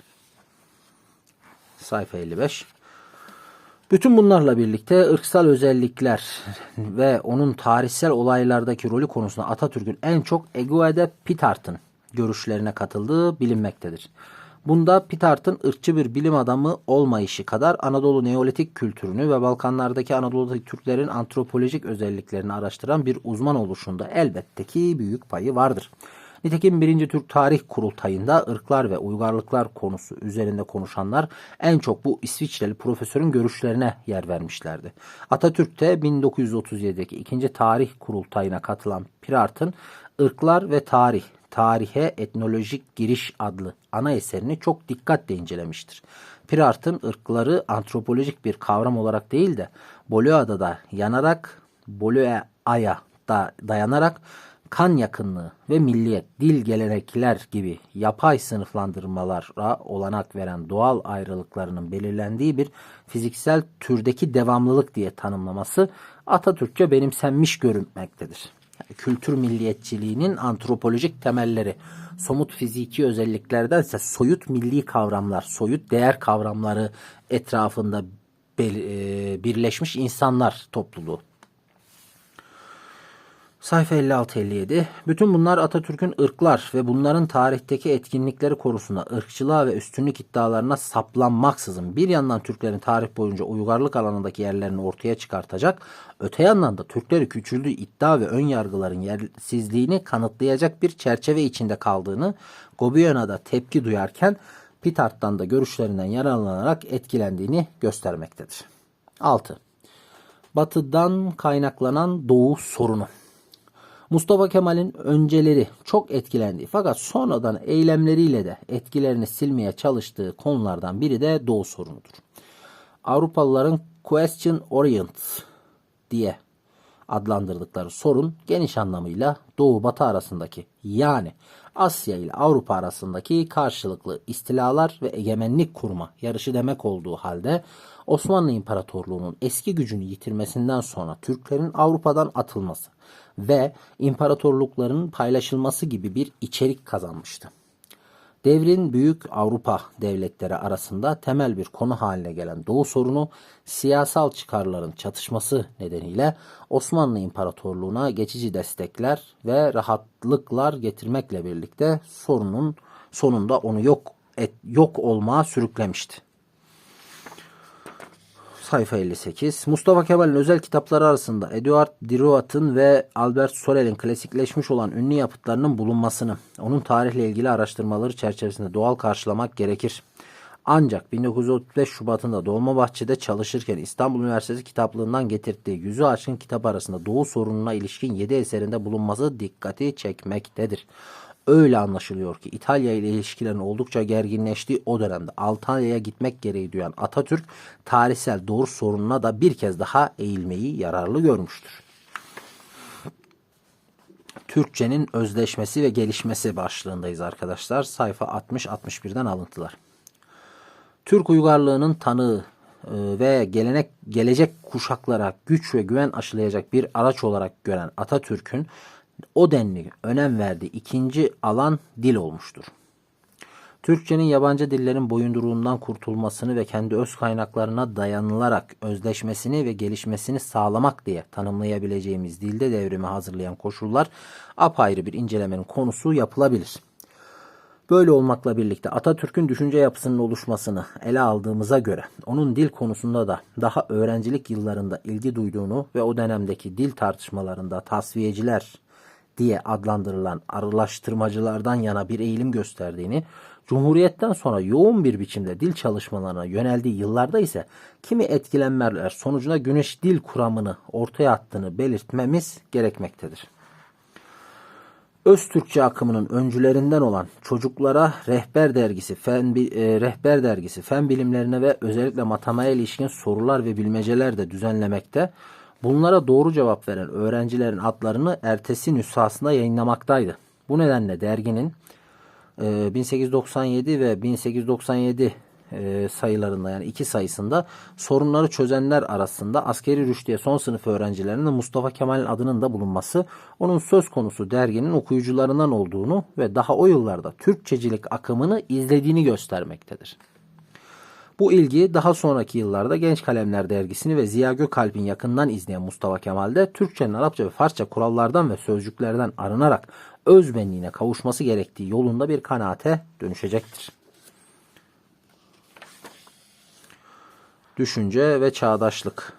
Sayfa 55. Bütün bunlarla birlikte ırksal özellikler ve onun tarihsel olaylardaki rolü konusunda Atatürk'ün en çok Eguede Pitart'ın görüşlerine katıldığı bilinmektedir. Bunda Pitart'ın ırkçı bir bilim adamı olmayışı kadar Anadolu Neolitik kültürünü ve Balkanlardaki Anadolu'daki Türklerin antropolojik özelliklerini araştıran bir uzman oluşunda elbette ki büyük payı vardır. Nitekim 1. Türk Tarih Kurultayı'nda ırklar ve uygarlıklar konusu üzerinde konuşanlar en çok bu İsviçreli profesörün görüşlerine yer vermişlerdi. Atatürk de 1937'deki 2. Tarih Kurultayı'na katılan Pirart'ın Irklar ve Tarihe Etnolojik Giriş adlı ana eserini çok dikkatle incelemiştir. Pirart'ın ırkları antropolojik bir kavram olarak değil de Boluea'ya dayanarak kan yakınlığı ve milliyet, dil, gelenekler gibi yapay sınıflandırmalara olanak veren doğal ayrılıklarının belirlendiği bir fiziksel türdeki devamlılık diye tanımlaması Atatürkçe benimsenmiş görünmektedir. Yani kültür milliyetçiliğinin antropolojik temelleri, somut fiziki özelliklerdense soyut milli kavramlar, soyut değer kavramları etrafında birleşmiş insanlar topluluğu. Sayfa 56-57. Bütün bunlar Atatürk'ün ırklar ve bunların tarihteki etkinlikleri konusunda ırkçılığa ve üstünlük iddialarına saplanmaksızın bir yandan Türklerin tarih boyunca uygarlık alanındaki yerlerini ortaya çıkartacak, öte yandan da Türkleri küçüldüğü iddia ve ön yargıların yersizliğini kanıtlayacak bir çerçeve içinde kaldığını Gobineau'da tepki duyarken Pitart'tan da görüşlerinden yararlanarak etkilendiğini göstermektedir. 6. Batı'dan kaynaklanan Doğu sorunu. Mustafa Kemal'in önceleri çok etkilendiği fakat sonradan eylemleriyle de etkilerini silmeye çalıştığı konulardan biri de Doğu sorunudur. Avrupalıların Question Orient diye adlandırdıkları sorun geniş anlamıyla Doğu-Batı arasındaki yani Asya ile Avrupa arasındaki karşılıklı istilalar ve egemenlik kurma yarışı demek olduğu halde Osmanlı İmparatorluğu'nun eski gücünü yitirmesinden sonra Türklerin Avrupa'dan atılması ve imparatorlukların paylaşılması gibi bir içerik kazanmıştı. Devrin büyük Avrupa devletleri arasında temel bir konu haline gelen Doğu sorunu siyasal çıkarların çatışması nedeniyle Osmanlı İmparatorluğu'na geçici destekler ve rahatlıklar getirmekle birlikte sorunun sonunda onu yok olmaya sürüklemişti. Sayfa 58. Mustafa Kemal'in özel kitapları arasında Eduard Dürer'in ve Albert Sorel'in klasikleşmiş olan ünlü yapıtlarının bulunmasını, onun tarihle ilgili araştırmaları çerçevesinde doğal karşılamak gerekir. Ancak 1935 Şubat'ında Dolmabahçe'de çalışırken İstanbul Üniversitesi kitaplığından getirdiği yüzü aşkın kitap arasında Doğu sorununa ilişkin 7 eserinde bulunması dikkati çekmektedir. Öyle anlaşılıyor ki İtalya ile ilişkilerin oldukça gerginleştiği o dönemde Antalya'ya gitmek gereği duyan Atatürk tarihsel Doğu sorununa da bir kez daha eğilmeyi yararlı görmüştür. Türkçenin özleşmesi ve gelişmesi başlığındayız arkadaşlar. Sayfa 60-61'den alıntılar. Türk uygarlığının tanığı ve gelecek kuşaklara güç ve güven aşılayacak bir araç olarak gören Atatürk'ün o denli önem verdiği ikinci alan dil olmuştur. Türkçenin yabancı dillerin boyunduruğundan kurtulmasını ve kendi öz kaynaklarına dayanılarak özleşmesini ve gelişmesini sağlamak diye tanımlayabileceğimiz dilde devrimi hazırlayan koşullar apayrı bir incelemenin konusu yapılabilir. Böyle olmakla birlikte Atatürk'ün düşünce yapısının oluşmasını ele aldığımıza göre onun dil konusunda da daha öğrencilik yıllarında ilgi duyduğunu ve o dönemdeki dil tartışmalarında tasfiyeciler diye adlandırılan arılaştırmacılardan yana bir eğilim gösterdiğini, Cumhuriyet'ten sonra yoğun bir biçimde dil çalışmalarına yöneldiği yıllarda ise kimi etkilenmeler sonucunda Güneş dil kuramını ortaya attığını belirtmemiz gerekmektedir. Öztürkçe akımının öncülerinden olan Çocuklara Rehber Dergisi fen bilimlerine ve özellikle matematiğe ilişkin sorular ve bilmeceler de düzenlemekte. Bunlara doğru cevap veren öğrencilerin adlarını ertesi nüshasında yayınlamaktaydı. Bu nedenle derginin 1897 ve 1897 sayılarında, yani 2 sayısında sorunları çözenler arasında askeri rüştiye son sınıf öğrencilerinin Mustafa Kemal'in adının da bulunması, onun söz konusu derginin okuyucularından olduğunu ve daha o yıllarda Türkçecilik akımını izlediğini göstermektedir. Bu ilgi daha sonraki yıllarda Genç Kalemler dergisini ve Ziya Gökalp'in yakından izleyen Mustafa Kemal'de Türkçenin Arapça ve Farsça kurallardan ve sözcüklerden arınarak özbenliğine kavuşması gerektiği yolunda bir kanaate dönüşecektir. Düşünce ve Çağdaşlık,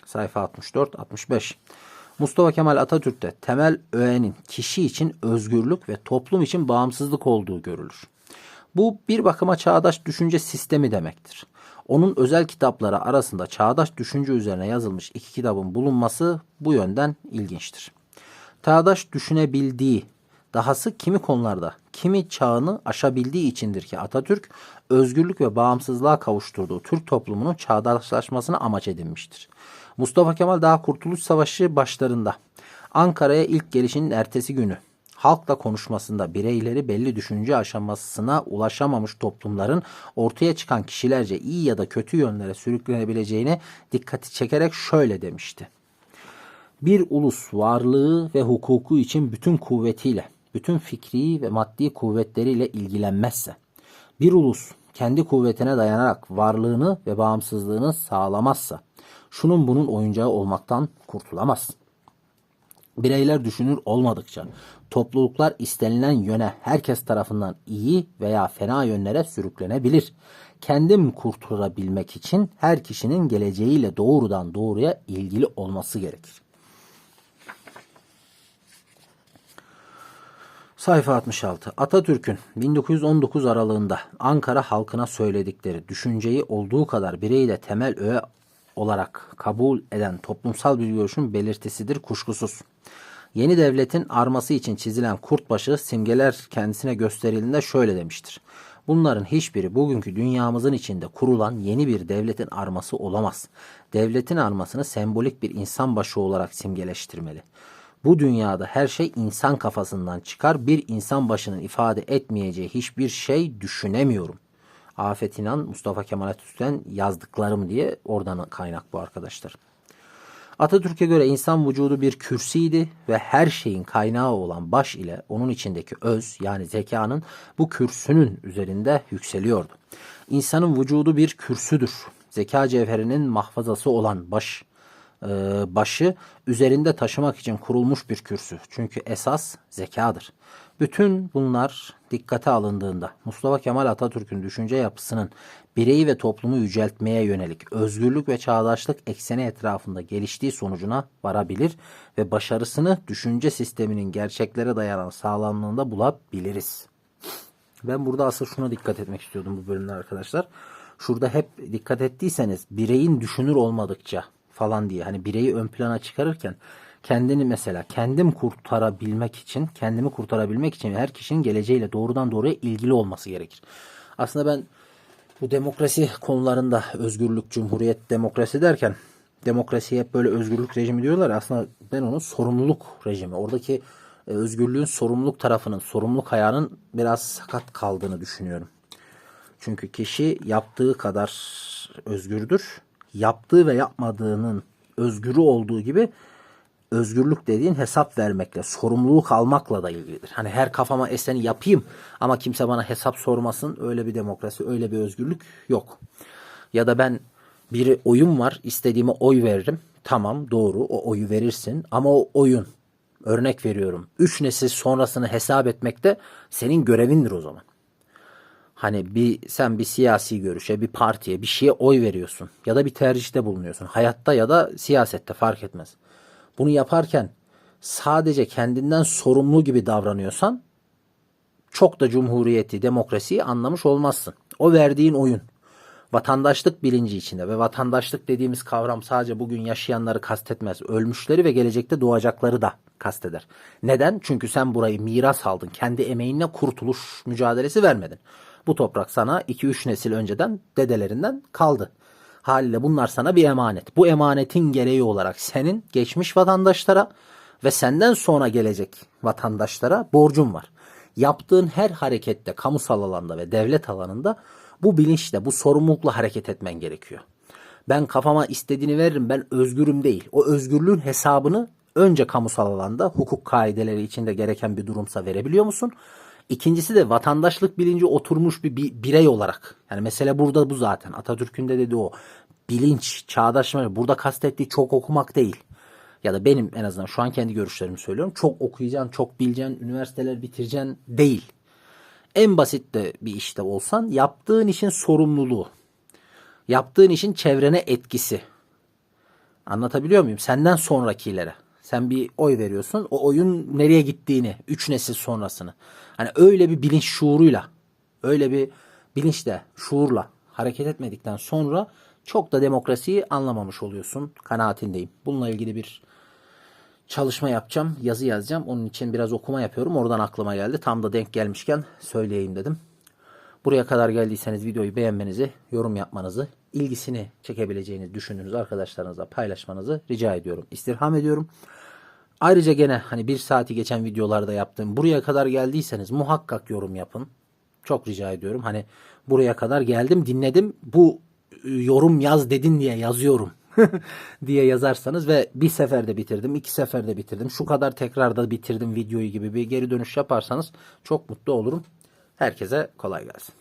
sayfa 64-65. Mustafa Kemal Atatürk'te temel öğenin kişi için özgürlük ve toplum için bağımsızlık olduğu görülür. Bu bir bakıma çağdaş düşünce sistemi demektir. Onun özel kitapları arasında çağdaş düşünce üzerine yazılmış 2 kitabın bulunması bu yönden ilginçtir. Çağdaş düşünebildiği, dahası kimi konularda, kimi çağını aşabildiği içindir ki Atatürk, özgürlük ve bağımsızlığa kavuşturduğu Türk toplumunun çağdaşlaşmasını amaç edinmiştir. Mustafa Kemal daha Kurtuluş Savaşı başlarında Ankara'ya ilk gelişinin ertesi günü halkla konuşmasında bireyleri belli düşünce aşamasına ulaşamamış toplumların ortaya çıkan kişilerce iyi ya da kötü yönlere sürüklenebileceğine dikkati çekerek şöyle demişti: Bir ulus varlığı ve hukuku için bütün kuvvetiyle, bütün fikri ve maddi kuvvetleriyle ilgilenmezse, bir ulus kendi kuvvetine dayanarak varlığını ve bağımsızlığını sağlamazsa, şunun bunun oyuncağı olmaktan kurtulamaz. Bireyler düşünür olmadıkça, topluluklar istenilen yöne herkes tarafından iyi veya fena yönlere sürüklenebilir. Kendim kurtulabilmek için her kişinin geleceğiyle doğrudan doğruya ilgili olması gerekir. Sayfa 66. Atatürk'ün 1919 aralığında Ankara halkına söyledikleri düşünceyi olduğu kadar bireyi de temel öğe olarak kabul eden toplumsal bir görüşün belirtisidir kuşkusuz. Yeni devletin arması için çizilen kurtbaşı simgeler kendisine gösterildiğinde şöyle demiştir: Bunların hiçbiri bugünkü dünyamızın içinde kurulan yeni bir devletin arması olamaz. Devletin armasını sembolik bir insan başı olarak simgeleştirmeli. Bu dünyada her şey insan kafasından çıkar. Bir insan başının ifade etmeyeceği hiçbir şey düşünemiyorum. Afet İnan, Mustafa Kemal Atatürk'ten yazdıklarım diye oradan kaynak bu arkadaşlar. Atatürk'e göre insan vücudu bir kürsüydi ve her şeyin kaynağı olan baş ile onun içindeki öz, yani zekanın bu kürsünün üzerinde yükseliyordu. İnsanın vücudu bir kürsüdür. Zeka cevherinin mahfazası olan başı üzerinde taşımak için kurulmuş bir kürsü. Çünkü esas zekadır. Bütün bunlar dikkate alındığında Mustafa Kemal Atatürk'ün düşünce yapısının bireyi ve toplumu yüceltmeye yönelik özgürlük ve çağdaşlık ekseni etrafında geliştiği sonucuna varabilir ve başarısını düşünce sisteminin gerçeklere dayanan sağlamlığında bulabiliriz. Ben burada asıl şuna dikkat etmek istiyordum bu bölümde arkadaşlar. Şurada hep dikkat ettiyseniz bireyin düşünür olmadıkça falan diye, hani bireyi ön plana çıkarırken kendini mesela kendimi kurtarabilmek için her kişinin geleceğiyle doğrudan doğruya ilgili olması gerekir. Aslında ben bu demokrasi konularında özgürlük, cumhuriyet, demokrasi derken demokrasiye hep böyle özgürlük rejimi diyorlar. Aslında ben onu sorumluluk rejimi. Oradaki özgürlüğün sorumluluk tarafının, sorumluluk ayağının biraz sakat kaldığını düşünüyorum. Çünkü kişi yaptığı kadar özgürdür. Yaptığı ve yapmadığının özgürü olduğu gibi özgürlük dediğin hesap vermekle, sorumluluk almakla da ilgilidir. Hani her kafama eseni yapayım ama kimse bana hesap sormasın. Öyle bir demokrasi, öyle bir özgürlük yok. Ya da ben bir oyun var, istediğime oy veririm. Tamam, doğru, o oyu verirsin ama o oyun, örnek veriyorum, 3 nesil sonrasını hesap etmek de senin görevindir o zaman. Hani sen bir siyasi görüşe, bir partiye, bir şeye oy veriyorsun ya da bir tercihte bulunuyorsun. Hayatta ya da siyasette fark etmez. Bunu yaparken sadece kendinden sorumlu gibi davranıyorsan çok da cumhuriyeti, demokrasiyi anlamış olmazsın. O verdiğin oyun vatandaşlık bilinci içinde ve vatandaşlık dediğimiz kavram sadece bugün yaşayanları kastetmez. Ölmüşleri ve gelecekte doğacakları da kasteder. Neden? Çünkü sen burayı miras aldın. Kendi emeğinle kurtuluş mücadelesi vermedin. Bu toprak sana 2-3 nesil önceden dedelerinden kaldı. Haliyle bunlar sana bir emanet. Bu emanetin gereği olarak senin geçmiş vatandaşlara ve senden sonra gelecek vatandaşlara borcun var. Yaptığın her harekette, kamusal alanda ve devlet alanında bu bilinçle, bu sorumlulukla hareket etmen gerekiyor. Ben kafama istediğini veririm, ben özgürüm değil. O özgürlüğün hesabını önce kamusal alanda, hukuk kaideleri içinde gereken bir durumsa verebiliyor musun? İkincisi de vatandaşlık bilinci oturmuş bir birey olarak. Yani mesele burada bu zaten. Atatürk'ün de dediği o bilinç, çağdaşlık. Burada kastettiği çok okumak değil. Ya da benim en azından şu an kendi görüşlerimi söylüyorum. Çok okuyacaksın, çok bileceksin, üniversiteler bitireceksin değil. En basit de bir işte olsan yaptığın işin sorumluluğu, yaptığın işin çevrene etkisi. Anlatabiliyor muyum? Senden sonrakilere. Sen bir oy veriyorsun. O oyun nereye gittiğini, 3 nesil sonrasını. Hani öyle bir bilinç şuuruyla, öyle bir bilinçle, şuurla hareket etmedikten sonra çok da demokrasiyi anlamamış oluyorsun. Kanaatindeyim. Bununla ilgili bir çalışma yapacağım, yazı yazacağım. Onun için biraz okuma yapıyorum. Oradan aklıma geldi. Tam da denk gelmişken söyleyeyim dedim. Buraya kadar geldiyseniz videoyu beğenmenizi, yorum yapmanızı, ilgisini çekebileceğinizi düşündüğünüz arkadaşlarınızla paylaşmanızı rica ediyorum. İstirham ediyorum. Ayrıca gene hani 1 saati geçen videolarda yaptığım buraya kadar geldiyseniz muhakkak yorum yapın. Çok rica ediyorum. Hani buraya kadar geldim, dinledim. Bu yorum yaz dedin diye yazıyorum diye yazarsanız ve bir seferde bitirdim, 2 seferde bitirdim, şu kadar tekrarda bitirdim videoyu gibi bir geri dönüş yaparsanız çok mutlu olurum. Herkese kolay gelsin.